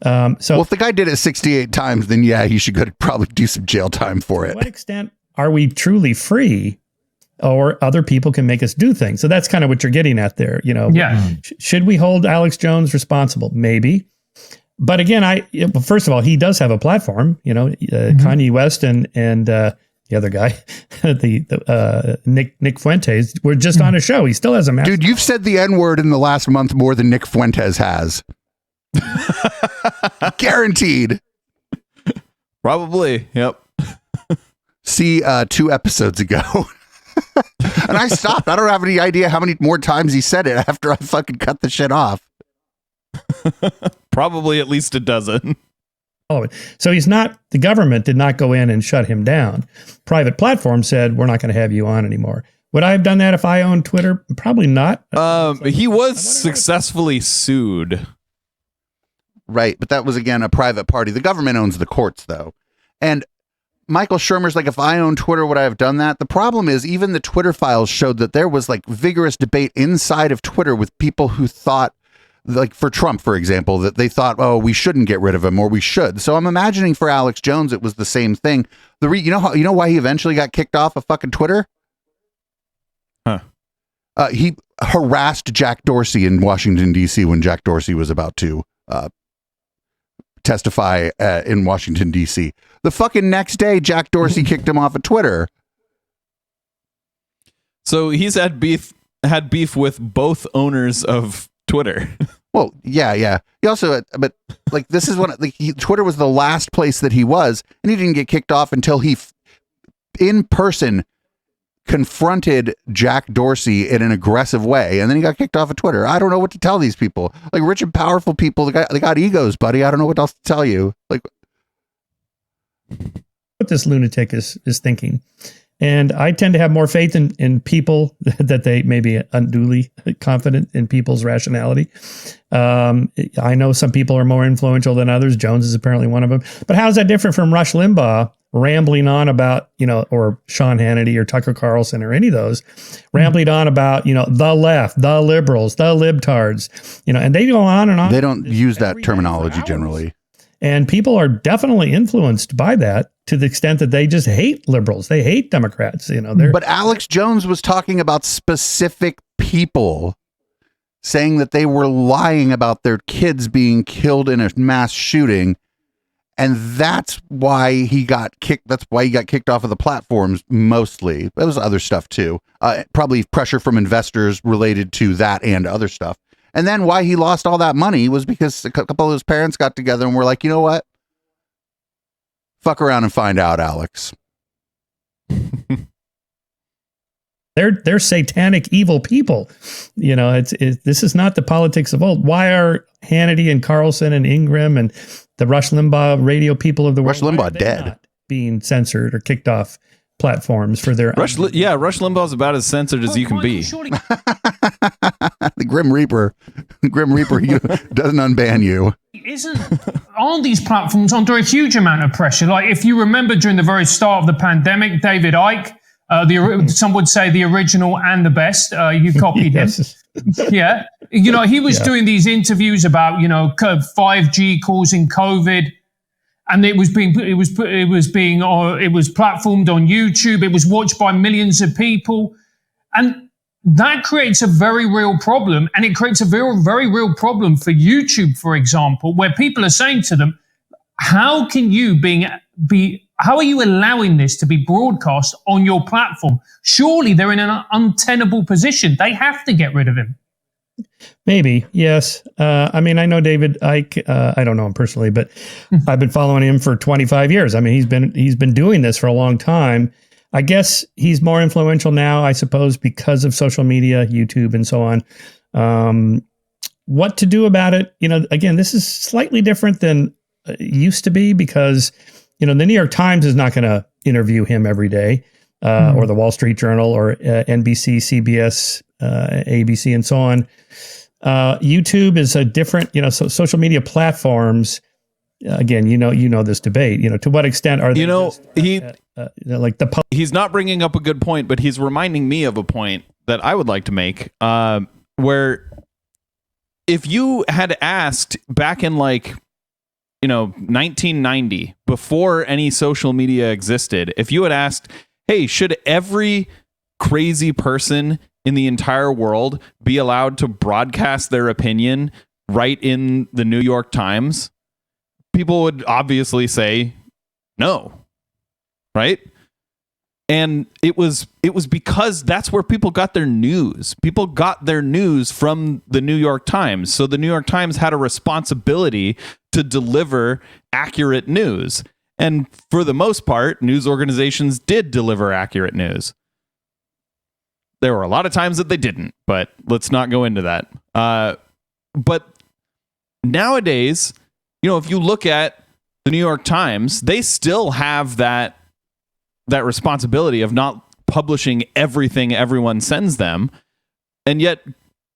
Well, if the guy did it 68 times, then yeah, he should probably do some jail time for it. To what extent are we truly free, or other people can make us do things? So that's kind of what you're getting at there. Yeah. Should we hold Alex Jones responsible? Maybe. But again, first of all, he does have a platform, Kanye West and the other guy, Nick Fuentes, were just on a show. He still has a massive. Dude, you've said the N-word in the last month more than Nick Fuentes has. Guaranteed. Probably. Yep. See 2 episodes ago. And I stopped. I don't have any idea how many more times he said it after I fucking cut the shit off. Probably at least a dozen. Oh, so the government did not go in and shut him down. Private platform said, we're not going to have you on anymore. Would I have done that if I owned Twitter? Probably not. He was successfully sued. Right. But that was, again, a private party. The government owns the courts, though. And Michael Shermer's like, if I owned Twitter, would I have done that? The problem is even the Twitter files showed that there was like vigorous debate inside of Twitter with people who thought, like for Trump, for example, that they thought, oh, we shouldn't get rid of him, or we should. So I'm imagining for Alex Jones, it was the same thing. You know why he eventually got kicked off of fucking Twitter? Huh. He harassed Jack Dorsey in Washington, D.C. when Jack Dorsey was about to testify in Washington, D.C. The fucking next day, Jack Dorsey kicked him off of Twitter. So he's had beef with both owners of Twitter. Well, yeah. He also, but like, this is when Twitter was the last place that he was, and he didn't get kicked off until he in person confronted Jack Dorsey in an aggressive way, and then he got kicked off of Twitter. I don't know what to tell these people. Like rich and powerful people, they got egos, buddy. I don't know what else to tell you. Like what this lunatic is thinking. And I tend to have more faith in people that they may be unduly confident in people's rationality. I know some people are more influential than others. Jones is apparently one of them. But how is that different from Rush Limbaugh rambling on about, or Sean Hannity or Tucker Carlson or any of those, rambling on about, the left, the liberals, the libtards, and they go on and on. They don't use that terminology generally. And people are definitely influenced by that to the extent that they just hate liberals. They hate Democrats. But Alex Jones was talking about specific people, saying that they were lying about their kids being killed in a mass shooting. And that's why he got kicked. That's why he got kicked off of the platforms mostly. There was other stuff too. Probably pressure from investors related to that and other stuff. And then why he lost all that money was because a couple of his parents got together and were like, you know what? Fuck around and find out, Alex. They're satanic, evil people. This is not the politics of old. Why are Hannity and Carlson and Ingram and the Rush Limbaugh radio people of the world, Rush Limbaugh dead, not being censored or kicked off platforms for their Rush Limbaugh's about as censored as you can be. The Grim Reaper, he doesn't unban you. Aren't these platforms under a huge amount of pressure? Like if you remember during the very start of the pandemic, David Icke, some would say the original and the best. You copied him. Yeah. He was doing these interviews about, 5G causing COVID. And it was platformed on YouTube. It was watched by millions of people. And that creates a very real problem. And it creates a very, very real problem for YouTube, for example, where people are saying to them, how are you allowing this to be broadcast on your platform? Surely they're in an untenable position. They have to get rid of him. Maybe, yes. I know David Icke. I don't know him personally, but I've been following him for 25 years. He's been doing this for a long time. I guess he's more influential now, I suppose, because of social media, YouTube, and so on. What to do about it? Again, this is slightly different than it used to be because, the New York Times is not going to interview him every day, or the Wall Street Journal, or NBC, CBS, ABC, and so on. YouTube is a different, so social media platforms. Again, this debate. To what extent are they? He's not bringing up a good point, but he's reminding me of a point that I would like to make. Where if you had asked back in 1990, before any social media existed, if you had asked, hey, should every crazy person in the entire world be allowed to broadcast their opinion right in the New York Times, people would obviously say no, right? And it was because that's where people got their news. People got their news from the New York Times. So the New York Times had a responsibility to deliver accurate news. And for the most part, news organizations did deliver accurate news. There were a lot of times that they didn't, but let's not go into that. But nowadays, if you look at the New York Times, they still have that responsibility of not publishing everything everyone sends them. And yet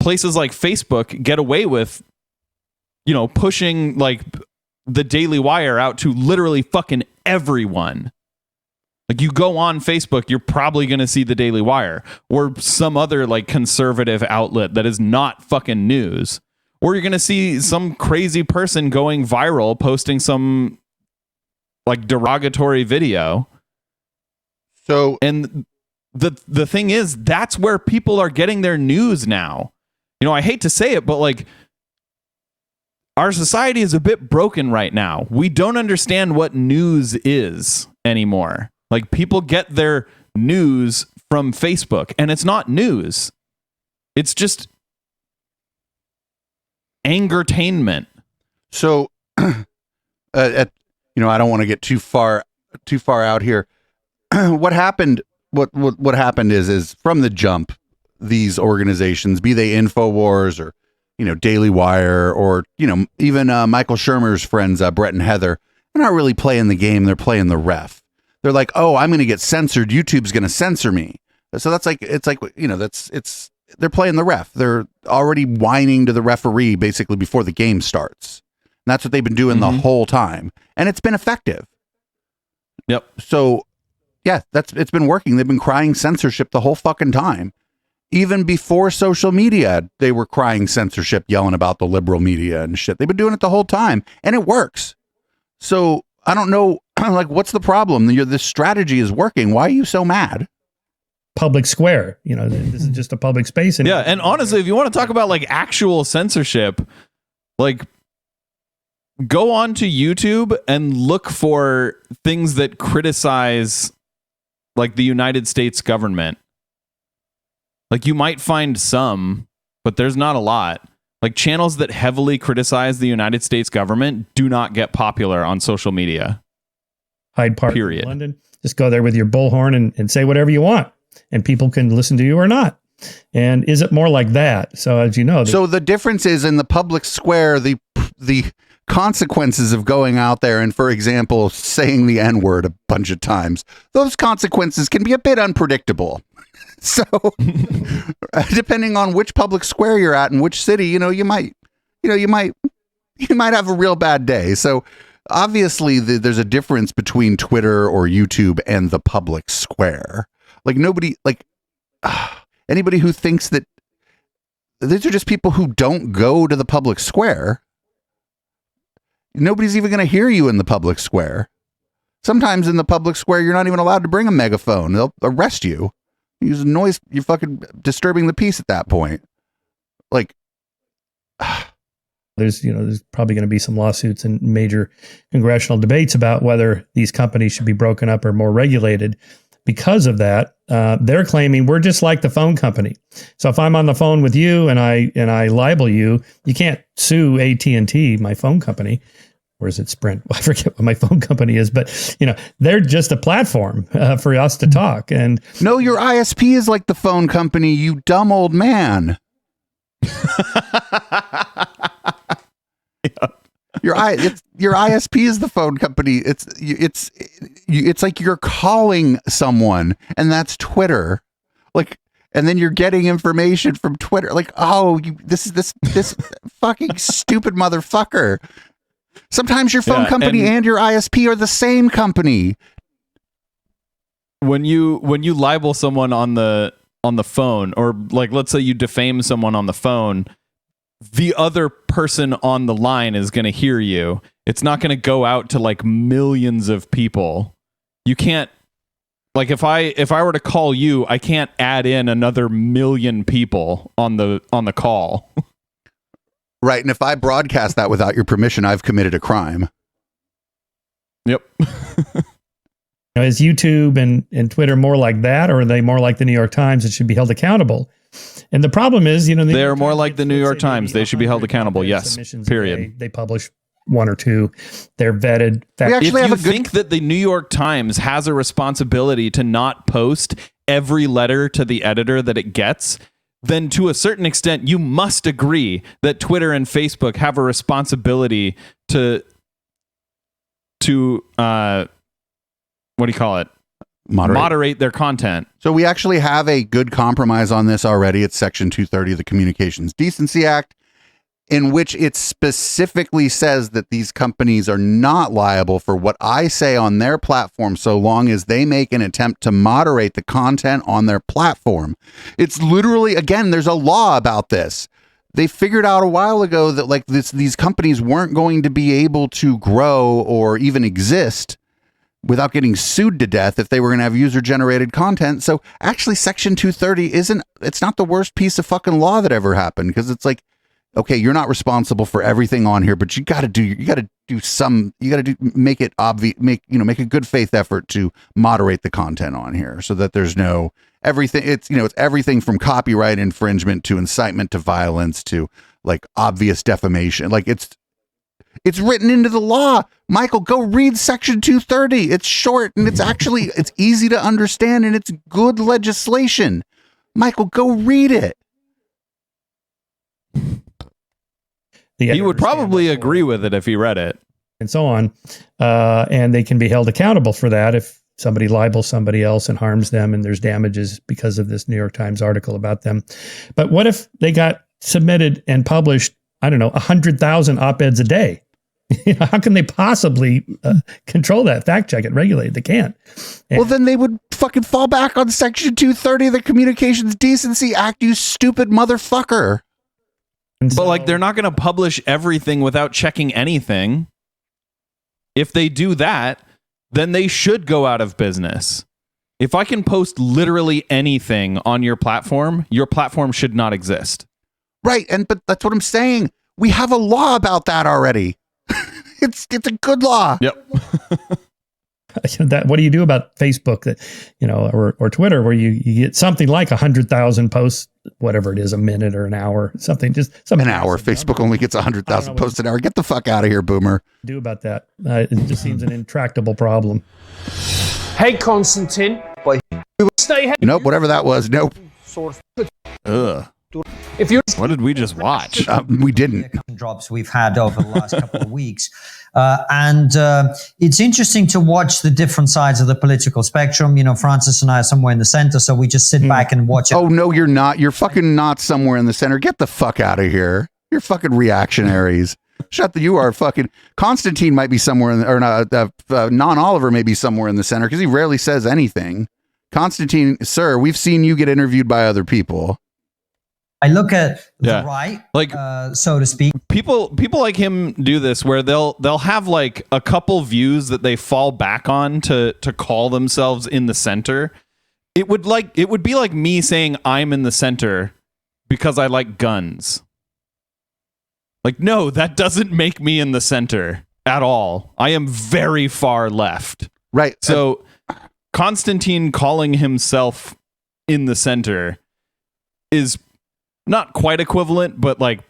places like Facebook get away with, pushing the Daily Wire out to literally fucking everyone. Like you go on Facebook, you're probably going to see the Daily Wire or some other like conservative outlet that is not fucking news. Or you're going to see some crazy person going viral posting some like derogatory video. So, and the thing is, that's where people are getting their news now. You know, I hate to say it, but like our society is a bit broken right now. We don't understand what news is anymore. Like people get their news from Facebook, and it's not news. It's just angertainment. So, I don't want to get too far out here. What happened? What happened is from the jump, these organizations, be they InfoWars or Daily Wire or even Michael Shermer's friends, Brett and Heather, they're not really playing the game. They're playing the ref. They're like, oh, I'm going to get censored. YouTube's going to censor me. So they're playing the ref. They're already whining to the referee basically before the game starts. And that's what they've been doing the whole time. And it's been effective. Yep. So yeah, it's been working. They've been crying censorship the whole fucking time. Even before social media, they were crying censorship, yelling about the liberal media and shit. They've been doing it the whole time, and it works. So I don't know, like, what's the problem? This strategy is working. Why are you so mad? Public square, this is just a public space. Yeah, and honestly, if you want to talk about like actual censorship, like go on to YouTube and look for things that criticize like the United States government. Like you might find some, but there's not a lot. Like channels that heavily criticize the United States government do not get popular on social media. Hyde Park, period. London. Just go there with your bullhorn and say whatever you want, and people can listen to you or not. And is it more like that? So as you know, so the difference is in the public square, the consequences of going out there and, for example, saying the N-word a bunch of times, those consequences can be a bit unpredictable. So depending on which public square you're at in which city, you might have a real bad day. So obviously there's a difference between Twitter or YouTube and the public square. Like anybody who thinks that these are just people who don't go to the public square. Nobody's even going to hear you in the public square. Sometimes in the public square, you're not even allowed to bring a megaphone. They'll arrest you. Use a noise. You're fucking disturbing the peace at that point. Like, there's probably going to be some lawsuits and major congressional debates about whether these companies should be broken up or more regulated. Because of that, they're claiming we're just like the phone company. So if I'm on the phone with you and I libel you, you can't sue AT&T, my phone company. Or is it Sprint? I forget what my phone company is, but they're just a platform for us to talk. And no, your ISP is like the phone company, you dumb old man. Your ISP is the phone company. It's like you're calling someone, and that's Twitter. Like, and then you're getting information from Twitter. Like, oh, this fucking stupid motherfucker. Sometimes your phone company and your ISP are the same company. When you libel someone on the phone, or like let's say you defame someone on the phone, the other person on the line is going to hear you. It's not going to go out to like millions of people. You can't, like if I were to call you, I can't add in another million people on the call. Right, and if I broadcast that without your permission, I've committed a crime. Yep. Is YouTube and Twitter more like that, or are they more like the New York Times that should be held accountable? And the problem is, they're more like the New York Times. They should be held accountable. Yes. Period. They publish one or two. They're vetted. If you think that the New York Times has a responsibility to not post every letter to the editor that it gets, then to a certain extent, you must agree that Twitter and Facebook have a responsibility to what do you call it? Moderate their content. So we actually have a good compromise on this already. It's Section 230 of the Communications Decency Act. in which it specifically says that these companies are not liable for what I say on their platform so long as they make an attempt to moderate the content on their platform. It's literally, again, there's a law about this. They figured out a while ago that like these companies weren't going to be able to grow or even exist without getting sued to death if they were going to have user-generated content. So actually Section 230 it's not the worst piece of fucking law that ever happened, because it's like, okay, you're not responsible for everything on here, but make it obvious, make a good faith effort to moderate the content on here so that there's no everything. It's everything from copyright infringement to incitement to violence to like obvious defamation. Like it's written into the law. Michael, go read Section 230. It's short and it's easy to understand and it's good legislation. Michael, go read it. He would probably agree with it if he read it. And so on. And they can be held accountable for that if somebody libels somebody else and harms them and there's damages because of this New York Times article about them. But what if they got submitted and published, 100,000 op-eds a day? How can they possibly control that, fact check it, regulate it? They can't. Well, then they would fucking fall back on Section 230 of the Communications Decency Act, you stupid motherfucker. But like, they're not going to publish everything without checking anything. If they do that, then they should go out of business. If I can post literally anything on your platform should not exist. Right, but that's what I'm saying. We have a law about that already. It's a good law. Yep. What do you do about Facebook or Twitter where you get something like 100,000 posts, whatever it is, a minute or an hour, something an hour. Facebook only gets 100,000 posts an hour. Get the fuck out of here, boomer. Do about that. It just seems an intractable problem. Hey, Constantine. Stay ahead. Nope, whatever that was. Nope. Ugh. If you What did we just watch? We didn't. Drops we've had over the last couple of weeks. And it's interesting to watch the different sides of the political spectrum. Francis and I are somewhere in the center, so we just sit back and watch it. Oh, no, you're not. You're fucking not somewhere in the center. Get the fuck out of here. You're fucking reactionaries. You are fucking... Constantine might be somewhere in or not. Non-Oliver may be somewhere in the center because he rarely says anything. Constantine, sir, we've seen you get interviewed by other people. I look at the right, like so to speak. People like him do this where they'll have like a couple views that they fall back on to call themselves in the center. It would be like me saying I'm in the center because I like guns. Like, no, that doesn't make me in the center at all. I am very far left. Right. So Constantine calling himself in the center is not quite equivalent, but like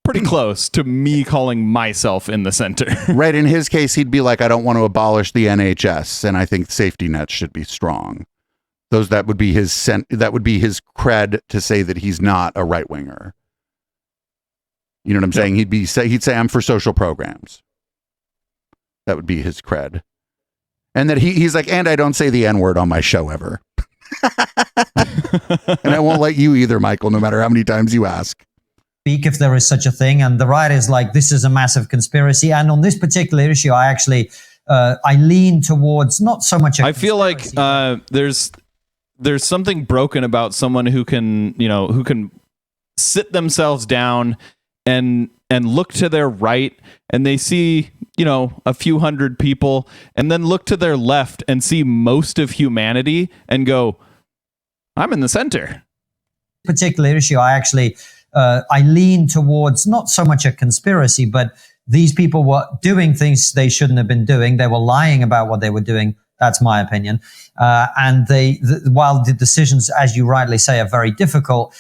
pretty close to me calling myself in the center. Right. In his case, he'd be like, I don't want to abolish the NHS, and I think safety nets should be strong. That would be his cred to say that he's not a right winger. You know what I'm saying? He'd say I'm for social programs. That would be his cred. And that he's like, and I don't say the N-word on my show ever. And I won't let you either, Michael, no matter how many times you ask. Speak if there is such a thing. And the right is like, this is a massive conspiracy. And on this particular issue, I actually, I lean towards not so much. I feel like there's something broken about someone who can sit themselves down and look to their right and they see, a few hundred people, and then look to their left and see most of humanity and go, I'm in the center. Particular issue, I actually, I lean towards not so much a conspiracy, but these people were doing things they shouldn't have been doing. They were lying about what they were doing. That's my opinion. And while the decisions, as you rightly say, are very difficult,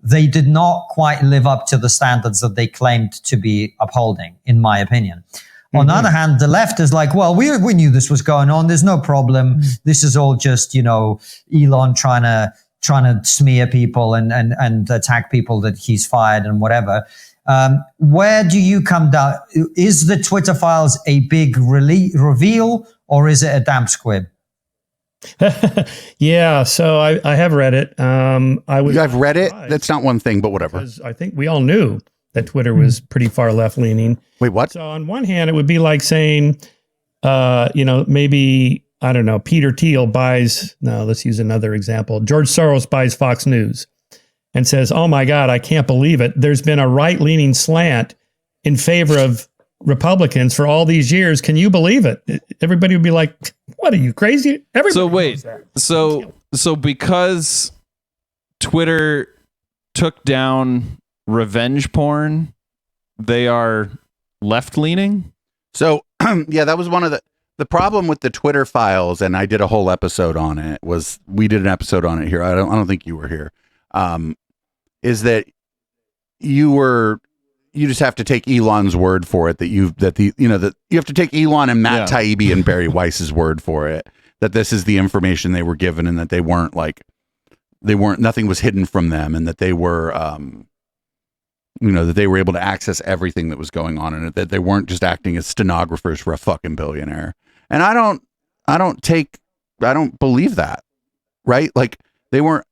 they did not quite live up to the standards that they claimed to be upholding, in my opinion. Mm-hmm. On the other hand, the left is like, well, we knew this was going on. There's no problem. This is all just, Elon trying to smear people and attack people that he's fired and whatever. Where do you come down? Is the Twitter files a big reveal, or is it a damp squib? Yeah, so I have read it. I've read it. That's not one thing, but whatever. I think we all knew that Twitter was pretty far left leaning. Wait, what? So on one hand, it would be like saying, maybe, I don't know, Peter Thiel buys, no, let's use another example. George Soros buys Fox News and says, oh my God, I can't believe it. There's been a right-leaning slant in favor of Republicans for all these years. Can you believe it? Everybody would be like, what are you, crazy? Everybody So wait, knows that. so because Twitter took down revenge porn, they are left-leaning? So, yeah, that was one of the problem with the Twitter files, and I did a whole episode on it, we did an episode on it here. I don't think you were here. Is that you just have to take Elon's word for it that you have to take Elon and Matt Taibbi and Barry Weiss's word for it, that this is the information they were given and that nothing was hidden from them, and that they were, that they were able to access everything that was going on in it, that they weren't just acting as stenographers for a fucking billionaire. And I don't believe that, right? Like they weren't,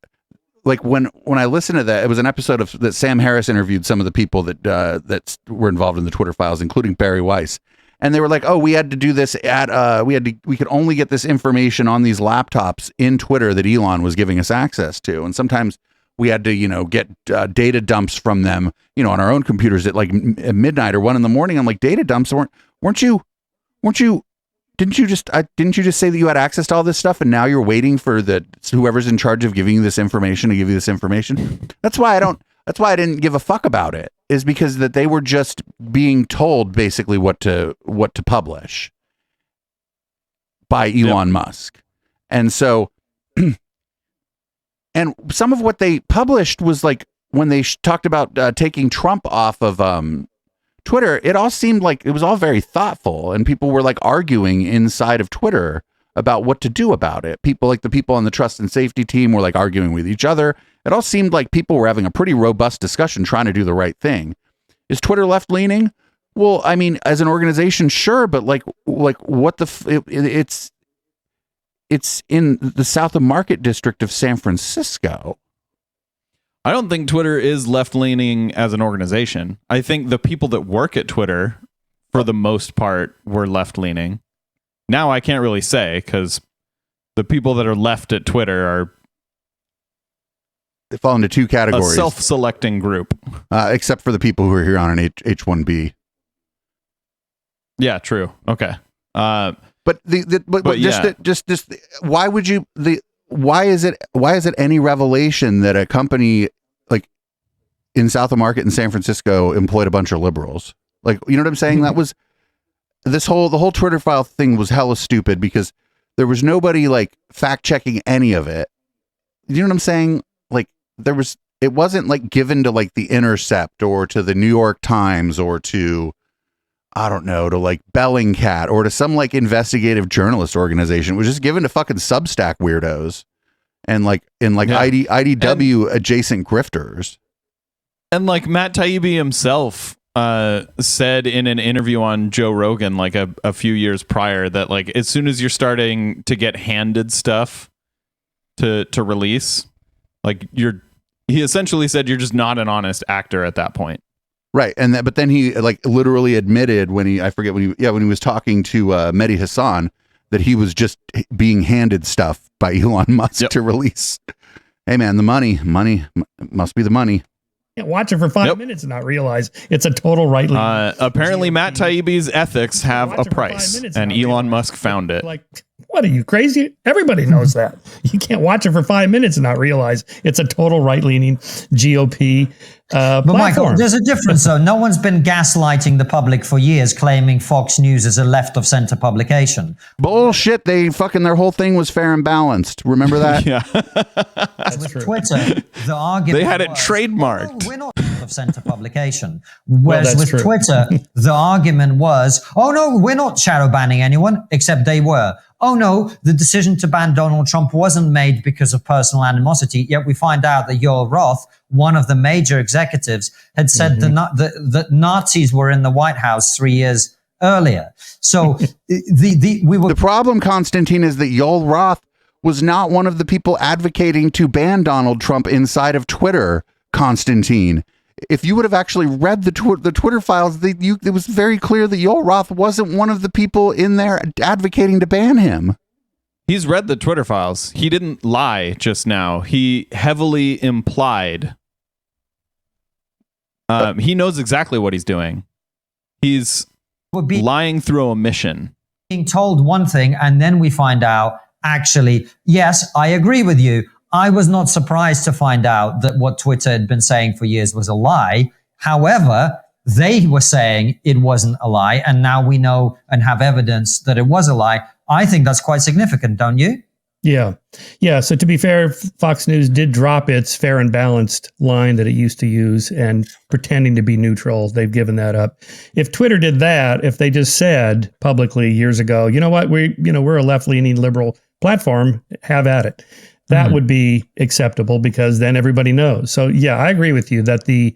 like when I listened to that, it was an episode that Sam Harris interviewed some of the people that were involved in the Twitter files, including Barry Weiss. And they were like, oh, we had to do this we could only get this information on these laptops in Twitter that Elon was giving us access to. And sometimes we had to, get data dumps from them, on our own computers at like midnight or 1 a.m. I'm like, data dumps didn't you just say that you had access to all this stuff and now you're waiting for whoever's in charge of giving you this information to give you this information? That's why I didn't give a fuck about it, is because that they were just being told basically what to publish by Elon Musk. And so, and some of what they published was like when they talked about taking Trump off of Twitter, it all seemed like it was all very thoughtful, and people were like arguing inside of Twitter about what to do about it. People like the people on the trust and safety team were like arguing with each other. It all seemed like people were having a pretty robust discussion trying to do the right thing. Is Twitter left leaning? Well, I mean, as an organization, sure, but like what it's in the South of Market district of San Francisco. I don't think Twitter is left-leaning as an organization. I think the people that work at Twitter, for the most part, were left-leaning. Now I can't really say, because the people that are left at Twitter they fall into two categories. A self-selecting group. Except for the people who are here on an H-1B. Yeah, true. Okay. But why is it any revelation that a company like in South of Market in San Francisco employed a bunch of liberals? Like, you know what I'm saying? That was the whole Twitter file thing was hella stupid because there was nobody like fact checking any of it. You know what I'm saying? Like it wasn't like given to like The Intercept or to the New York Times or to, I don't know, to like Bellingcat or to some like investigative journalist organization. It was just given to fucking Substack weirdos and IDW adjacent grifters. And like Matt Taibbi himself said in an interview on Joe Rogan like a few years prior that like as soon as you're starting to get handed stuff to release, like he essentially said you're just not an honest actor at that point. Right. And but then he like literally admitted when he was talking to Mehdi Hassan that he was just being handed stuff by Elon Musk to release. Hey man, the money must be the money. Can't watch it for 5 minutes and not realize it's a total right leaning. Apparently Matt Taibbi's ethics have a price, and Elon Musk found it. Like, what are you, crazy? Everybody knows that. You can't watch it for 5 minutes and not realize it's a total right-leaning GOP But platform. Michael, there's a difference though. No one's been gaslighting the public for years, claiming Fox News is a left of center publication. Bullshit. Their whole thing was fair and balanced. Remember that? Yeah. With Twitter, the argument They had it was, trademarked. "Oh, we're not of center publication. Whereas with Twitter, the argument was, oh no, we're not shadow banning anyone, except they were. Oh no, the decision to ban Donald Trump wasn't made because of personal animosity. Yet we find out that Yoel Roth, one of the major executives, had said that Nazis were in the White House 3 years earlier. So the problem, Constantine, is that Yoel Roth was not one of the people advocating to ban Donald Trump inside of Twitter, Constantine. if you would have actually read the Twitter files, it was very clear that Yoel Roth wasn't one of the people in there advocating to ban him. He's read the Twitter files. He didn't lie just now. He heavily implied. He knows exactly what he's doing. He's lying through omission. Being told one thing, and then we find out, actually, yes, I agree with you. I was not surprised to find out that what Twitter had been saying for years was a lie. However, they were saying it wasn't a lie, and now we know and have evidence that it was a lie. I think that's quite significant, don't you? Yeah. Yeah. So to be fair, Fox News did drop its fair and balanced line that it used to use and pretending to be neutral. They've given that up. If Twitter did that, if they just said publicly years ago, you know what, we're a left-leaning liberal platform, have at it. That would be acceptable because then everybody knows. So yeah, I agree with you that the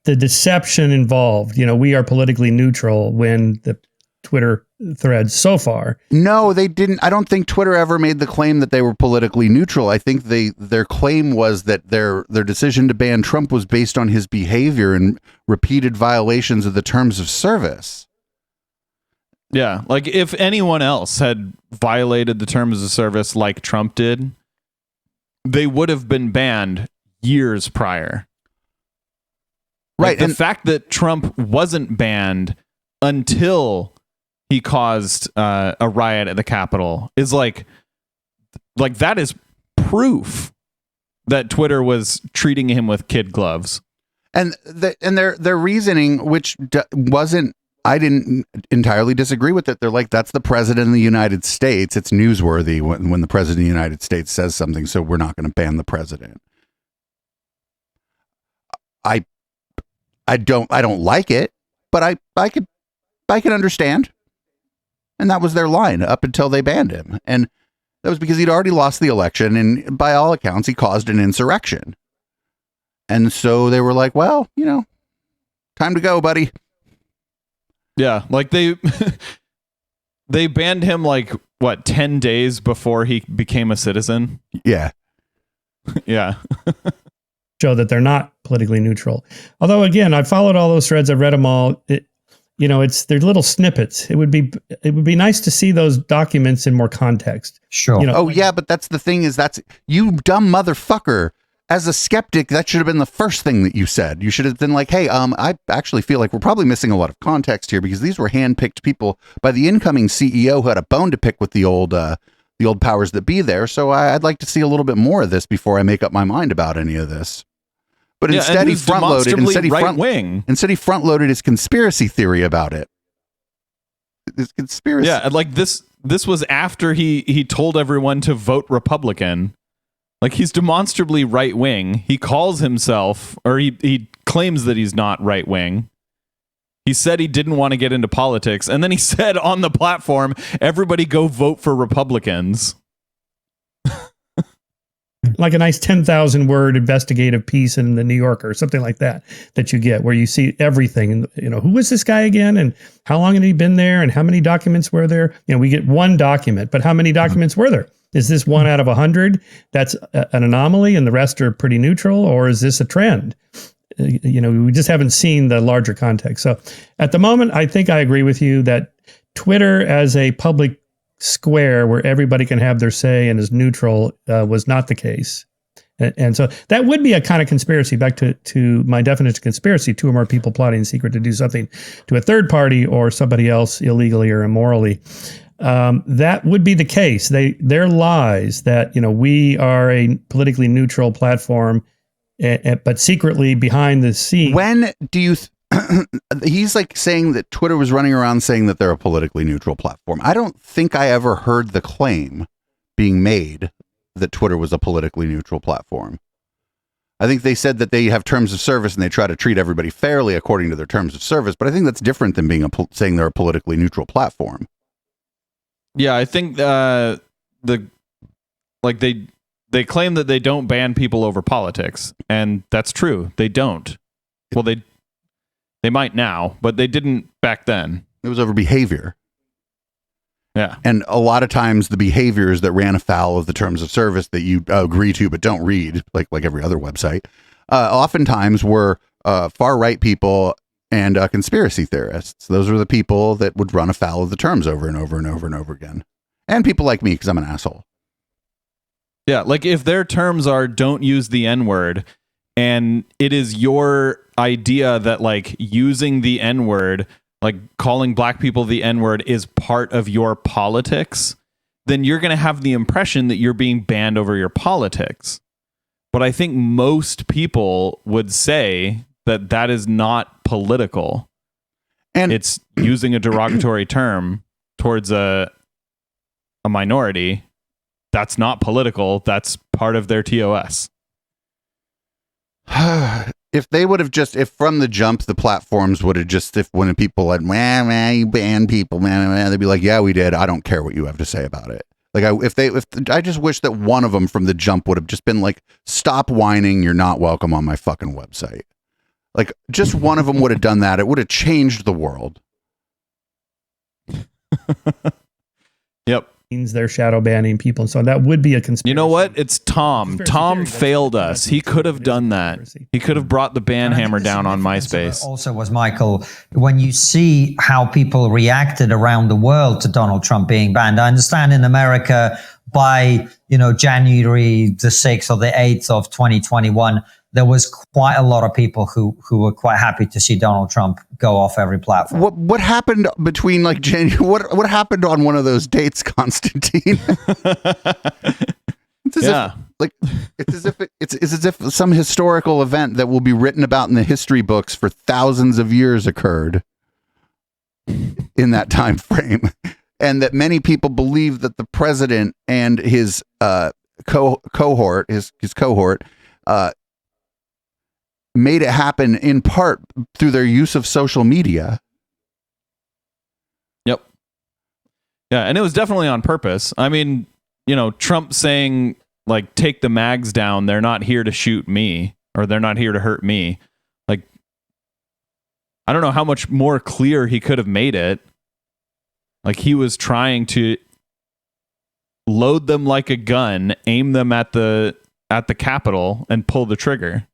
deception involved, we are politically neutral when the Twitter threads so far. No, they didn't. I don't think Twitter ever made the claim that they were politically neutral. I think their claim was that their decision to ban Trump was based on his behavior and repeated violations of the terms of service. Yeah, like if anyone else had violated the terms of service like Trump did, they would have been banned years prior. Right. Like the fact that Trump wasn't banned until he caused a riot at the Capitol is like that is proof that Twitter was treating him with kid gloves. And their reasoning, which wasn't, I didn't entirely disagree with it. They're like, that's the president of the United States. It's newsworthy when the president of the United States says something, so we're not going to ban the president. I don't like it, but I can understand. And that was their line up until they banned him. And that was because he'd already lost the election, and by all accounts, he caused an insurrection. And so they were like, well, time to go, buddy. Yeah, like they banned him 10 days before he became a citizen. Yeah. Yeah. Show that they're not politically neutral. Although again, I followed all those threads, I've read them all. They're little snippets. It would be nice to see those documents in more context. Sure. Oh yeah, but that's the thing that's you dumb motherfucker. As a skeptic, that should have been the first thing that you said. You should have been like, hey, I actually feel like we're probably missing a lot of context here because these were handpicked people by the incoming CEO who had a bone to pick with the old powers that be there. So I'd like to see a little bit more of this before I make up my mind about any of this. But instead he front-loaded. Instead he front-loaded his conspiracy theory about it. His conspiracy. Yeah, like this was after he told everyone to vote Republican. Like he's demonstrably right wing. He calls himself, or he claims that he's not right wing. He said he didn't want to get into politics, and then he said on the platform, "Everybody go vote for Republicans." Like a nice 10,000 word investigative piece in the New Yorker or something like that you get where you see everything. And, who was this guy again? And how long had he been there? And how many documents were there? We get one document, but how many documents were there? Is this 1 out of 100? That's an anomaly and the rest are pretty neutral? Or is this a trend? We just haven't seen the larger context. So at the moment, I think I agree with you that Twitter as a public square where everybody can have their say and is neutral was not the case. And so that would be a kind of conspiracy. Back to my definition of conspiracy, 2 or more people plotting in secret to do something to a third party or somebody else illegally or immorally. That would be the case. Their lies that, we are a politically neutral platform, but secretly behind the scene. When do you... he's like saying that Twitter was running around saying that they're a politically neutral platform. I don't think I ever heard the claim being made that Twitter was a politically neutral platform. I think they said that they have terms of service and they try to treat everybody fairly according to their terms of service, but I think that's different than being saying they're a politically neutral platform. Yeah, I think they claim that they don't ban people over politics, and that's true. They don't. Well, they might now, but they didn't back then. It was over behavior. Yeah. And a lot of times the behaviors that ran afoul of the terms of service that you agree to but don't read, like every other website, oftentimes were far right people and conspiracy theorists. Those were the people that would run afoul of the terms over and over and over and over again. And people like me, because I'm an asshole. Yeah, like if their terms are don't use the N-word, and it is your idea that like using the N-word, like calling black people the N-word is part of your politics, then you're going to have the impression that you're being banned over your politics. But I think most people would say that that is not political. And it's using a derogatory term towards a minority. That's not political. That's part of their TOS. If they would have if from the jump, the platforms would have when people like, you ban people, they'd be like, yeah, we did. I don't care what you have to say about it. Like, I just wish that one of them from the jump would have just been like, stop whining. You're not welcome on my fucking website. Like, just one of them would have done that. It would have changed the world. Yep. They're shadow banning people and so on. That would be a conspiracy. You know what? It's Tom. Tom failed us. He could have done that. He could have brought the ban hammer down on MySpace. Also was, Michael, when you see how people reacted around the world to Donald Trump being banned, I understand in America by, January the 6th or the 8th of 2021, there was quite a lot of people who were quite happy to see Donald Trump go off every platform. What happened between like January? What happened on one of those dates, Constantine? It's as if some historical event that will be written about in the history books for thousands of years occurred in that time frame, and that many people believe that the president and his cohort made it happen in part through their use of social media. Yep. Yeah, and it was definitely on purpose. I mean, Trump saying, like, take the mags down, they're not here to shoot me, or they're not here to hurt me. Like, I don't know how much more clear he could have made it. Like, he was trying to load them like a gun, aim them at the Capitol, and pull the trigger.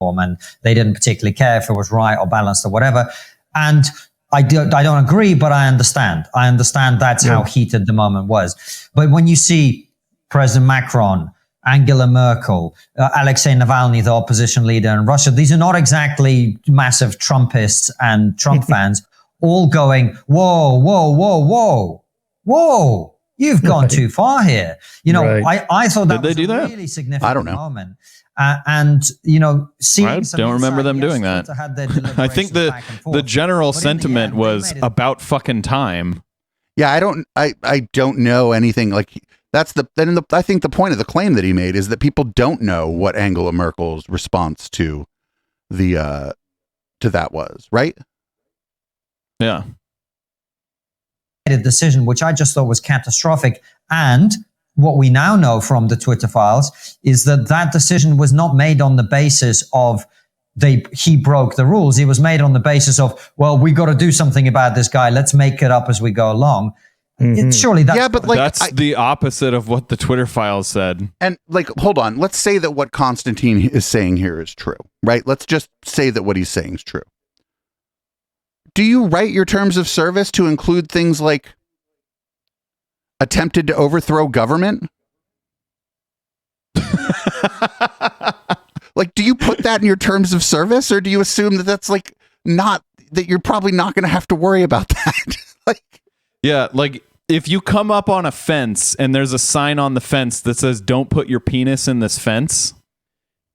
And they didn't particularly care if it was right or balanced or whatever. And I don't agree, but I understand. That's how heated the moment was. But when you see President Macron, Angela Merkel, Alexei Navalny, the opposition leader in Russia, these are not exactly massive Trumpists and Trump fans, all going, whoa, whoa, whoa, whoa, whoa, you've gone too far here. I thought that was a really significant moment. Seeing I don't remember them doing that. I think the general sentiment was about fucking time. Yeah, I don't know anything like that's I think the point of the claim that he made is that people don't know what Angela Merkel's response to the to that was, right? Yeah. A decision which I just thought was catastrophic, and what we now know from the Twitter files is that decision was not made on the basis of he broke the rules. It was made on the basis of, well, we got to do something about this guy. Let's make it up as we go along. Surely that's that's the opposite of what the Twitter files said. And like, hold on. Let's say that what Constantine is saying here is true, right? Let's just say that what he's saying is true. Do you write your terms of service to include things like attempted to overthrow government? Like, do you put that in your terms of service, or do you assume that that's like not that you're probably not going to have to worry about that? Yeah, like if you come up on a fence and there's a sign on the fence that says "Don't put your penis in this fence,"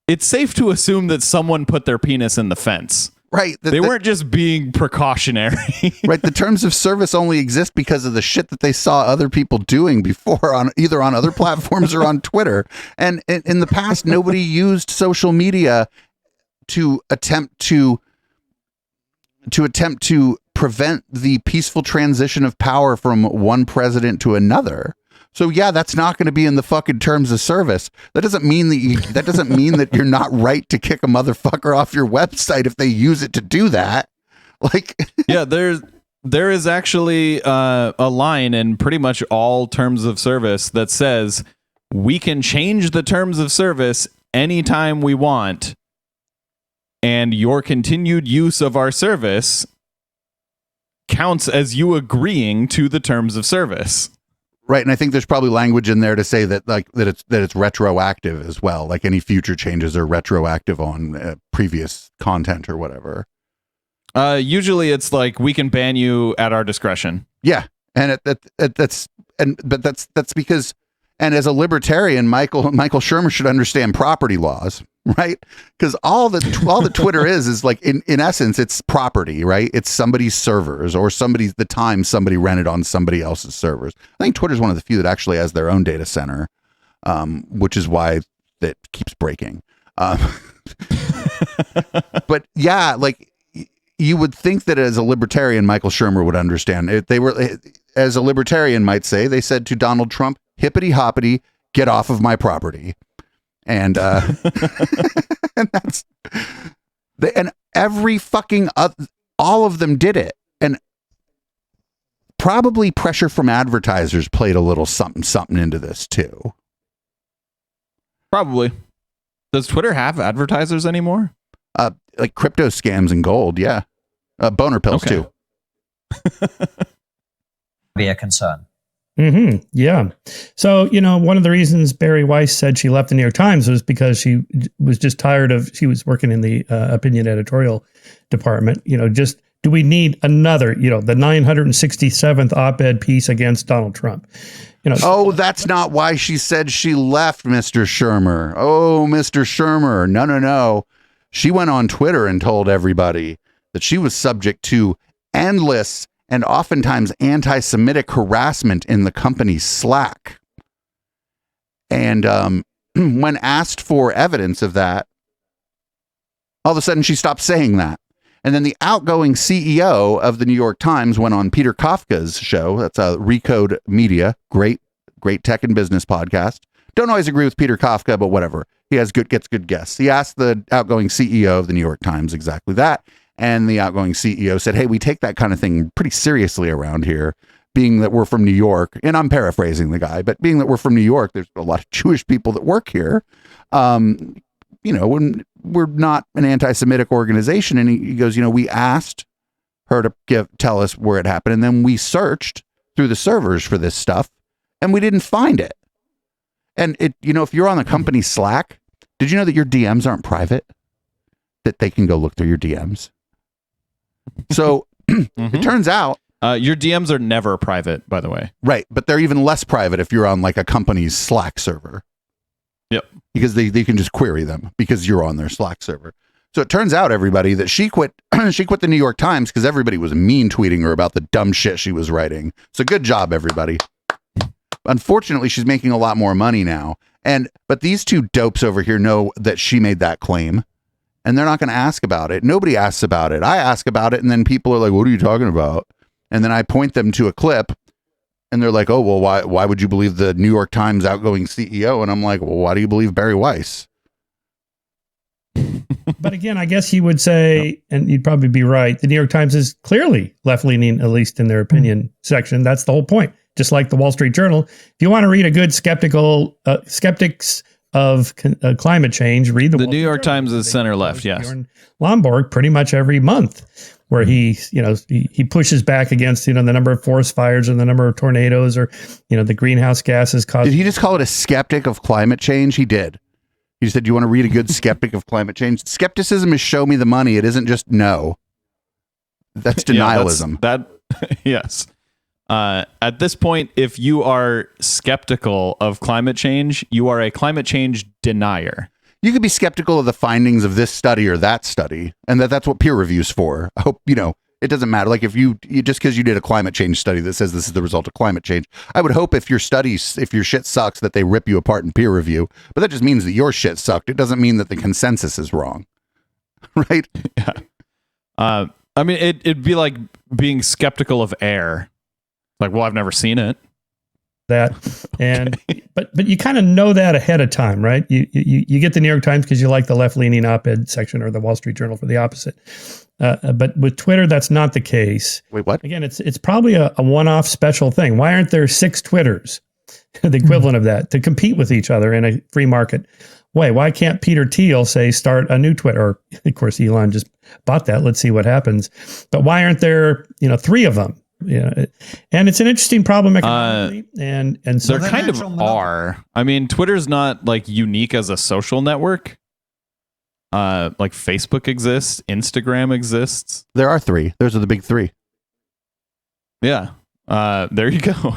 it's safe to assume that someone put their penis in the fence. Right. They weren't just being precautionary. Right. The terms of service only exist because of the shit that they saw other people doing before on either on other platforms or on Twitter. And in the past, nobody used social media to attempt to prevent the peaceful transition of power from one president to another. So yeah, that's not going to be in the fucking terms of service. That doesn't mean that you're not right to kick a motherfucker off your website if they use it to do that. Like, yeah, there is actually a line in pretty much all terms of service that says we can change the terms of service anytime we want, and your continued use of our service counts as you agreeing to the terms of service. Right, and I think there's probably language in there to say that it's retroactive as well. Like any future changes are retroactive on previous content or whatever. Usually, it's like we can ban you at our discretion. Yeah, and that's because, and as a libertarian, Michael Shermer should understand property laws, right? Because all the Twitter is like in essence it's property, right? It's somebody's servers or the time somebody rented on somebody else's servers. I think Twitter's one of the few that actually has their own data center, which is why that keeps breaking. But yeah, like you would think that as a libertarian, Michael Shermer would understand. They were, as a libertarian might say, they said to Donald Trump, "Hippity hoppity, get off of my property." And and that's and every fucking all of them did it, and probably pressure from advertisers played a little something into this too. Probably. Does Twitter have advertisers anymore? Like crypto scams and gold, yeah. Boner pills too. Be a concern. Mm-hmm. Yeah. So, one of the reasons Barry Weiss said she left the New York Times was because she was just tired of, she was working in the opinion editorial department. Do we need another, the 967th op-ed piece against Donald Trump? Oh, that's not why she said she left, Mr. Shermer. Oh, Mr. Shermer. No. She went on Twitter and told everybody that she was subject to endless and oftentimes anti-Semitic harassment in the company's Slack. And when asked for evidence of that, all of a sudden she stopped saying that. And then the outgoing CEO of the New York Times went on Peter Kafka's show. That's Recode Media. Great tech and business podcast. Don't always agree with Peter Kafka, but whatever. He gets good guests. He asked the outgoing CEO of the New York Times exactly that. And the outgoing CEO said, "Hey, we take that kind of thing pretty seriously around here, being that we're from New York." And I'm paraphrasing the guy, but being that we're from New York, there's a lot of Jewish people that work here. When we're not an anti-Semitic organization. And he goes, we asked her to tell us where it happened. And then we searched through the servers for this stuff and we didn't find it. And if you're on the company Slack, did you know that your DMs aren't private? That they can go look through your DMs. So it turns out your DMs are never private, by the way. Right. But they're even less private if you're on like a company's Slack server. Yep. Because they can just query them because you're on their Slack server. So it turns out, everybody, that she quit the New York Times because everybody was mean tweeting her about the dumb shit she was writing. So good job, everybody. Unfortunately, she's making a lot more money now. But these two dopes over here know that she made that claim. And they're not going to ask about it. Nobody asks about it. I ask about it, and then people are like, "What are you talking about?" And then I point them to a clip, and they're like, "Oh, well, why would you believe the New York Times outgoing CEO?" And I'm like, "Well, why do you believe Barry Weiss?" But again, I guess you would say, and you'd probably be right, the New York Times is clearly left-leaning, at least in their opinion section. That's the whole point. Just like the Wall Street Journal. If you want to read a good skeptics of climate change, read the New York Times is center left. Yes. Bjorn Lomborg pretty much every month, where he pushes back against, the number of forest fires and the number of tornadoes or, the greenhouse gases caused. Did he just call it a skeptic of climate change? He did. He said, "You want to read a good skeptic of climate change?" Skepticism is show me the money. It isn't just no. That's denialism. Yes. At this point, if you are skeptical of climate change, you are a climate change denier. You could be skeptical of the findings of this study or that study, and that's what peer review's for. I hope, it doesn't matter. Like if you just because you did a climate change study that says this is the result of climate change, I would hope if your shit sucks that they rip you apart in peer review, but that just means that your shit sucked. It doesn't mean that the consensus is wrong. Right? Yeah. I mean, it'd be like being skeptical of air. Like, well, I've never seen it. That and but you kind of know that ahead of time, right? You get the New York Times because you like the left-leaning op-ed section, or the Wall Street Journal for the opposite. But with Twitter, that's not the case. Wait, what? Again, it's probably a one-off special thing. Why aren't there 6 Twitters, the equivalent of that, to compete with each other in a free market? why can't Peter Thiel say start a new Twitter? Or of course, Elon just bought that. Let's see what happens. But why aren't there, 3 of them? Yeah, and it's an interesting problem economically, and so there kind of are. I mean, Twitter's not like unique as a social network. Like Facebook exists, Instagram exists. There are 3. Those are the big 3. Yeah. There you go.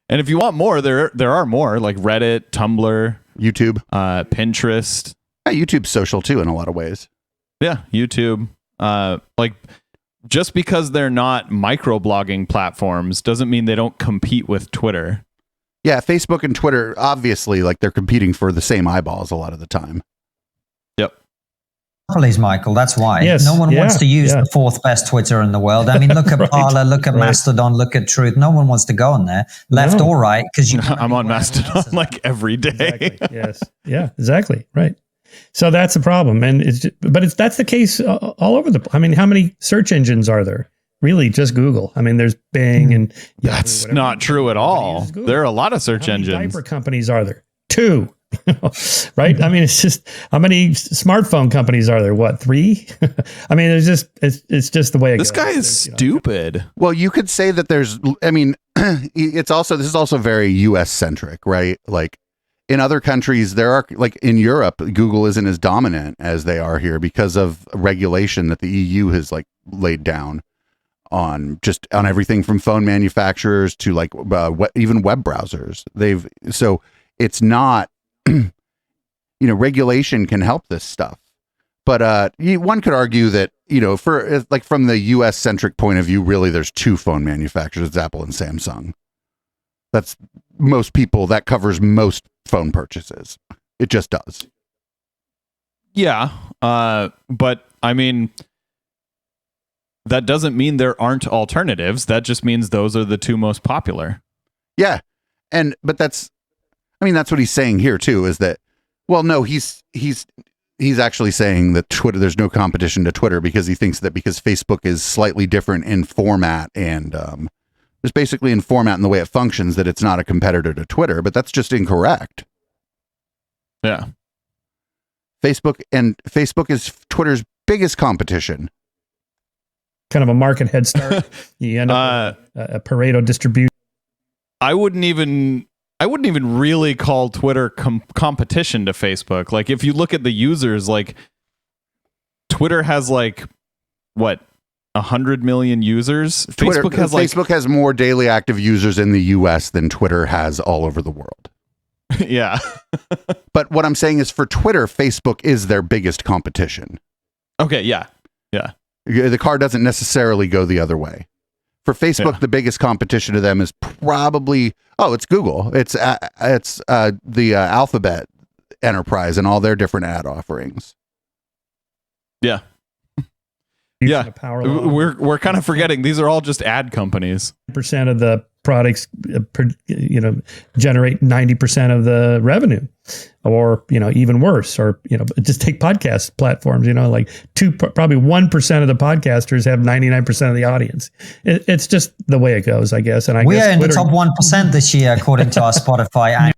And if you want more, there are more, like Reddit, Tumblr, YouTube, Pinterest. Yeah, YouTube's social too in a lot of ways. Yeah, YouTube. Like, just because they're not microblogging platforms doesn't mean they don't compete with Twitter. Yeah, Facebook and Twitter, obviously, like they're competing for the same eyeballs a lot of the time. Yep. Please, Michael, that's why. Yes, no one wants to use the 4th best Twitter in the world. I mean, look at Parler, look at Mastodon, look at Truth. No one wants to go on there, left or right, because I'm on Mastodon like every day. Exactly. Yes. Yeah, exactly. Right. So that's the problem. And that's the case all over I mean, how many search engines are there? Really, just Google. I mean, there's Bing and Yahoo, that's not true at all. There are a lot of search engines. Diaper companies are there? 2. Right? I mean, it's just, how many smartphone companies are there? What, 3? I mean, it's just the way it goes. This guy is stupid. Well, you could say that there's, I mean, this is also very US centric, right? Like in other countries, there are, like in Europe, Google isn't as dominant as they are here because of regulation that the EU has like laid down on everything from phone manufacturers to like even web browsers. So it's not, regulation can help this stuff. But one could argue that, for like from the US centric point of view, really there's 2 phone manufacturers, it's Apple and Samsung. That's most people, that covers most phone purchases. It just does. Yeah. But I mean, that doesn't mean there aren't alternatives. That just means those are the 2 most popular. Yeah. But that's what he's saying here too, is that, well, no, he's actually saying that Twitter, there's no competition to Twitter because he thinks that because Facebook is slightly different in format and just basically in format and the way it functions, that it's not a competitor to Twitter, but that's just incorrect. Yeah. Facebook is Twitter's biggest competition. Kind of a market head start. You end up with a Pareto distribution. I wouldn't even really call Twitter competition to Facebook. Like if you look at the users, like Twitter has like what, 100 million users. Facebook has more daily active users in the US than Twitter has all over the world. Yeah. But what I'm saying is for Twitter, Facebook is their biggest competition. Okay. Yeah. Yeah. The car doesn't necessarily go the other way. For Facebook, the biggest competition to them is probably, it's Google. It's the Alphabet enterprise and all their different ad offerings. Yeah. Yeah. We're kind of forgetting these are all just ad companies. Percent of the products, generate 90% of the revenue, or even worse, or just take podcast platforms. Like probably 1% of the podcasters have 99% of the audience. It's just the way it goes, I guess. And we are in the top 1% this year, according to our Spotify.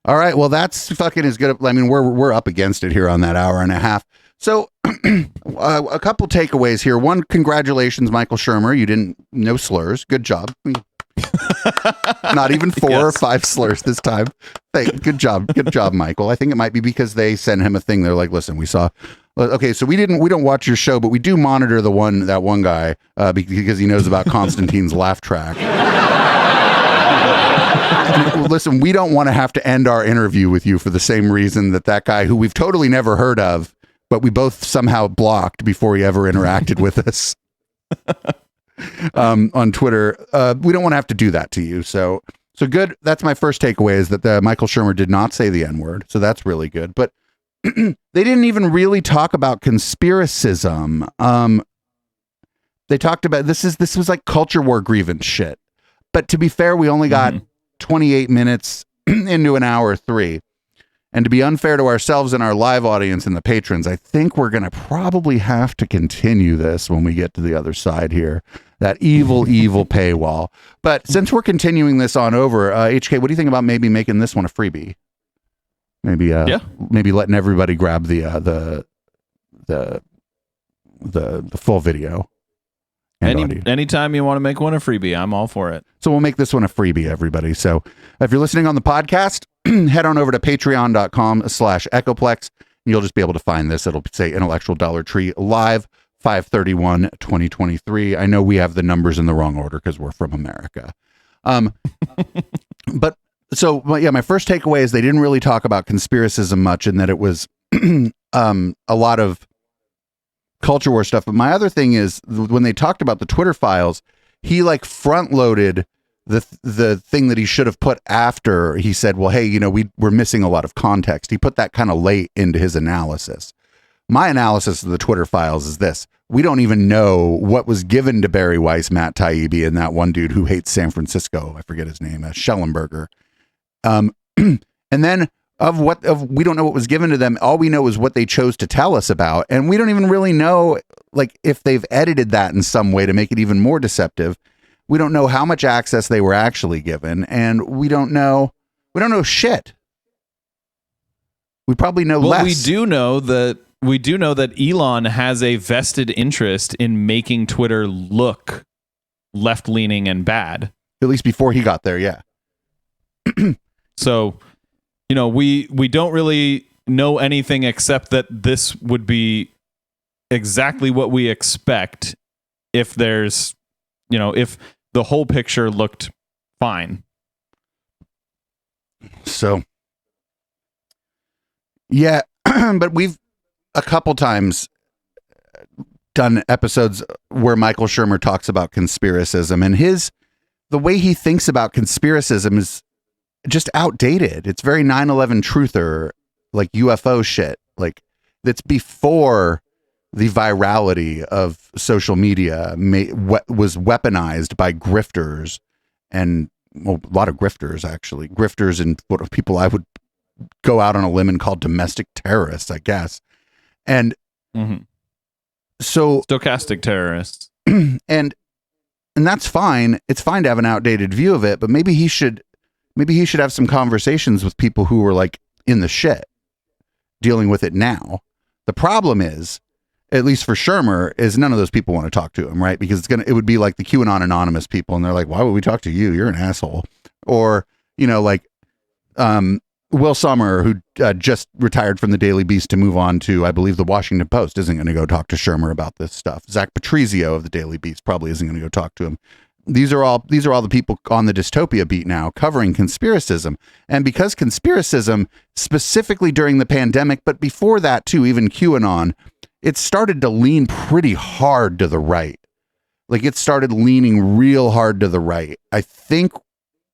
All right, well, that's fucking as good. I mean, we're up against it here on that hour and a half. So a couple takeaways here. One, congratulations, Michael Shermer. No slurs. Good job. Not even 4 or 5 slurs this time. Good job, Michael. I think it might be because they sent him a thing. They're like, listen, we saw. Okay, so we don't watch your show, but we do monitor that one guy because he knows about Constantine's laugh track. Listen, we don't want to have to end our interview with you for the same reason that guy who we've totally never heard of, but we both somehow blocked before he ever interacted with us on Twitter. We don't want to have to do that to you. So good. That's my first takeaway, is that Michael Shermer did not say the N-word. So that's really good. But they didn't even really talk about conspiracism. They talked about this was like culture war grievance shit. But to be fair, we only got 28 minutes into an hour 3. And to be unfair to ourselves and our live audience and the patrons, I think we're going to probably have to continue this when we get to the other side here. That evil paywall. But since we're continuing this on over, HK, what do you think about maybe making this one a freebie? Maybe maybe letting everybody grab the full video. Anytime you want to make one a freebie, I'm all for it. So we'll make this one a freebie, everybody. So if you're listening on the podcast, head on over to patreon.com/Echoplex. You'll just be able to find this. It'll say Intellectual Dollar Tree live 5/31/2023. I know we have the numbers in the wrong order because we're from America. But my first takeaway is they didn't really talk about conspiracism much, and that it was a lot of culture war stuff. But my other thing is when they talked about the Twitter files, he like front loaded the thing that he should have put after. He said, well, hey, we're missing a lot of context. He put that kind of late into his analysis. My analysis of the Twitter files is this: we don't even know what was given to Barry Weiss, Matt Taibbi, and that one dude who hates San Francisco. I forget his name, Schellenberger. And then we don't know what was given to them. All we know is what they chose to tell us about. And we don't even really know, like, if they've edited that in some way to make it even more deceptive. We don't know how much access they were actually given. And we don't know shit. We probably know less. We do know that Elon has a vested interest in making Twitter look left-leaning and bad. At least before he got there, yeah. So, we don't really know anything except that this would be exactly what we expect if there's, if the whole picture looked fine. So, yeah, but we've a couple times done episodes where Michael Shermer talks about conspiracism, and the way he thinks about conspiracism is just outdated. It's very 9/11 truther, like UFO shit. Like, that's before the virality of social media was weaponized by grifters, and a lot of grifters, actually. Grifters and what people I would go out on a limb and call domestic terrorists, I guess. And so stochastic terrorists. And that's fine. It's fine to have an outdated view of it, but maybe he should have some conversations with people who were like in the shit dealing with it now. The problem is, at least for Shermer, is none of those people want to talk to him, right? Because it would be like the QAnon anonymous people, and they're like, why would we talk to you? You're an asshole. Or, Will Sommer, who just retired from the Daily Beast to move on to, I believe, the Washington Post, isn't going to go talk to Shermer about this stuff. Zach Patrizio of the Daily Beast probably isn't going to go talk to him. These are all the people on the dystopia beat now covering conspiracism. And because conspiracism, specifically during the pandemic, but before that too, even QAnon, it started to lean pretty hard to the right. Like, it started leaning real hard to the right. I think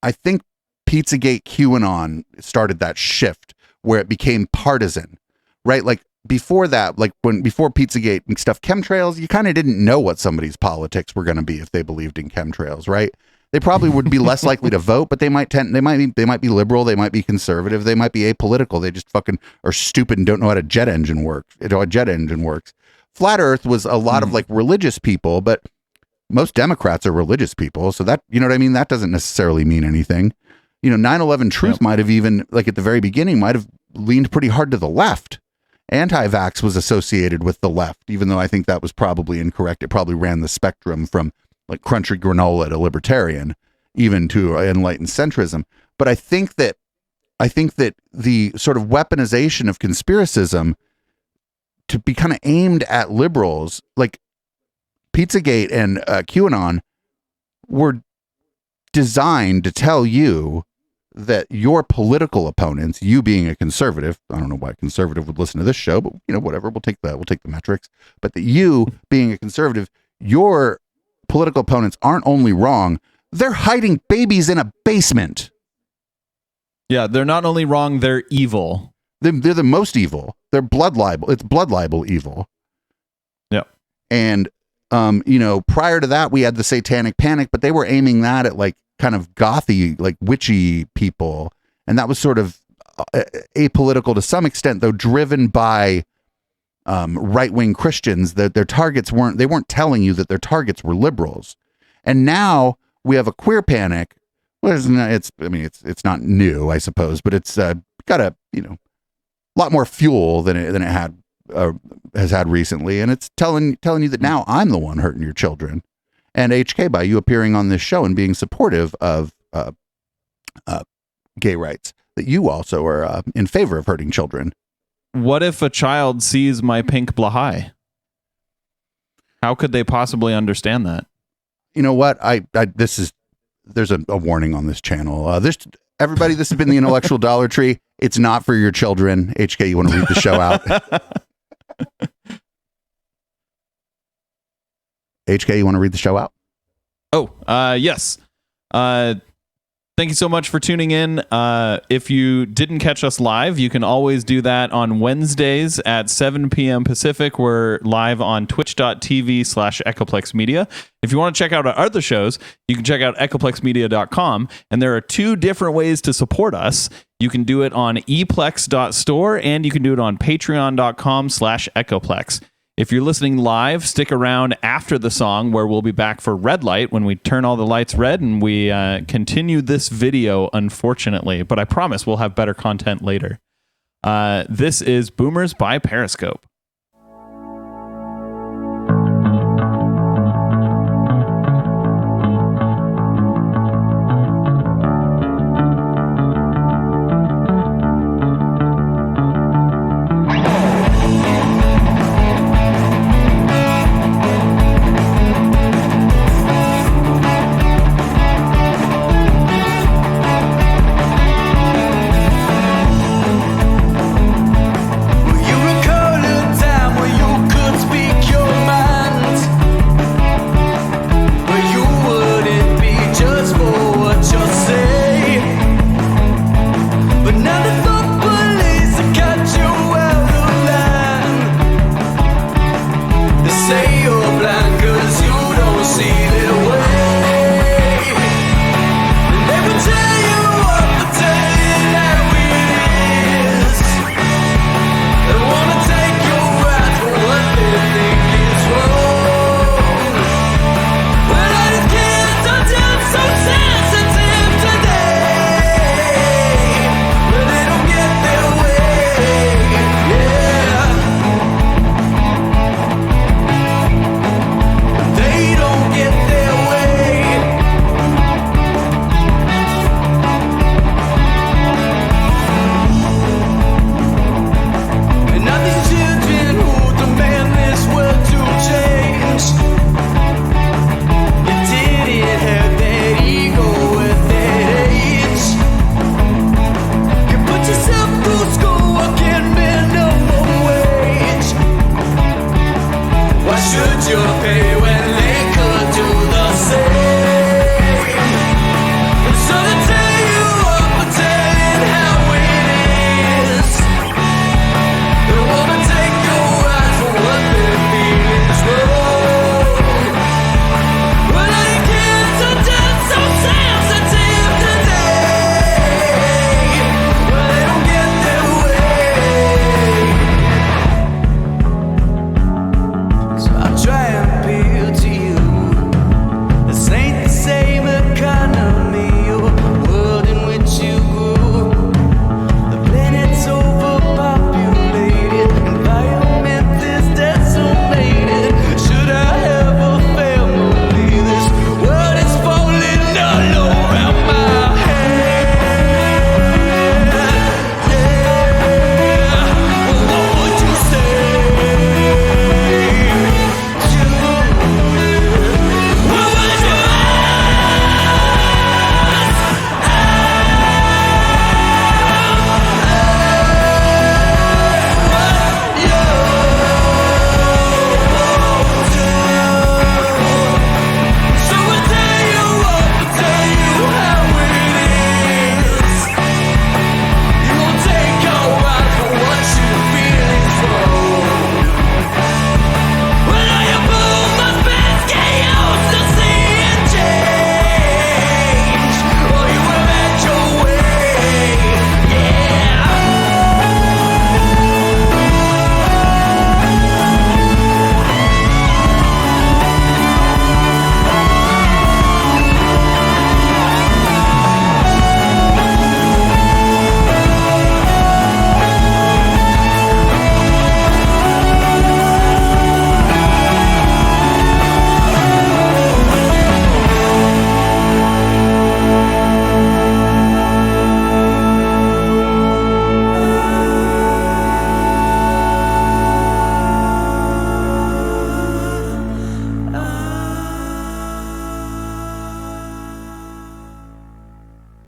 Pizzagate QAnon started that shift where it became partisan, right? Like, before that, like before Pizzagate and stuff, chemtrails, you kind of didn't know what somebody's politics were going to be if they believed in chemtrails, right? They probably would be less likely to vote, but they might be liberal, they might be conservative, they might be apolitical. They just fucking are stupid and don't know how a jet engine works. Flat Earth was a lot of like religious people, but most Democrats are religious people, so that, you know what I mean? That doesn't necessarily mean anything. 9/11 truth might have even, like at the very beginning, might have leaned pretty hard to the left. Anti-vax was associated with the left, even though I think that was probably incorrect. It probably ran the spectrum from like crunchy granola to libertarian, even to enlightened centrism. But I think that the sort of weaponization of conspiracism to be kind of aimed at liberals, like Pizzagate and QAnon, were designed to tell you that your political opponents, you being a conservative, I don't know why a conservative would listen to this show, but whatever, we'll take the metrics, but that you being a conservative, your political opponents aren't only wrong, they're hiding babies in a basement. Yeah, they're not only wrong, they're evil. They're the most evil. They're blood libel. It's blood libel evil. Yeah. And prior to that, we had the Satanic Panic, but they were aiming that at like kind of gothy, like witchy people. And that was sort of apolitical to some extent, though driven by right-wing Christians. That their targets weren't telling you that their targets were liberals. And now we have a queer panic. Well, it's not new, I suppose, but it's got a lot more fuel than it had has had recently, and it's telling you that now I'm the one hurting your children. And HK, by you appearing on this show and being supportive of gay rights, that you also are in favor of hurting children. What if a child sees my pink Blahai? How could they possibly understand that? You know what? There's a warning on this channel. Everybody, this has been the Intellectual Dollar Tree. It's not for your children. HK, you want to read the show out? HK, you want to read the show out? Oh, yes. Thank you so much for tuning in. If you didn't catch us live, you can always do that on Wednesdays at 7 p.m. Pacific. We're live on twitch.tv/Echoplex Media. If you want to check out our other shows, you can check out echoplexmedia.com. And there are 2 different ways to support us. You can do it on eplex.store, and you can do it on patreon.com/Echoplex. If you're listening live, stick around after the song, where we'll be back for Red Light, when we turn all the lights red and we continue this video, unfortunately. But I promise we'll have better content later. This is Boomers by Periscope.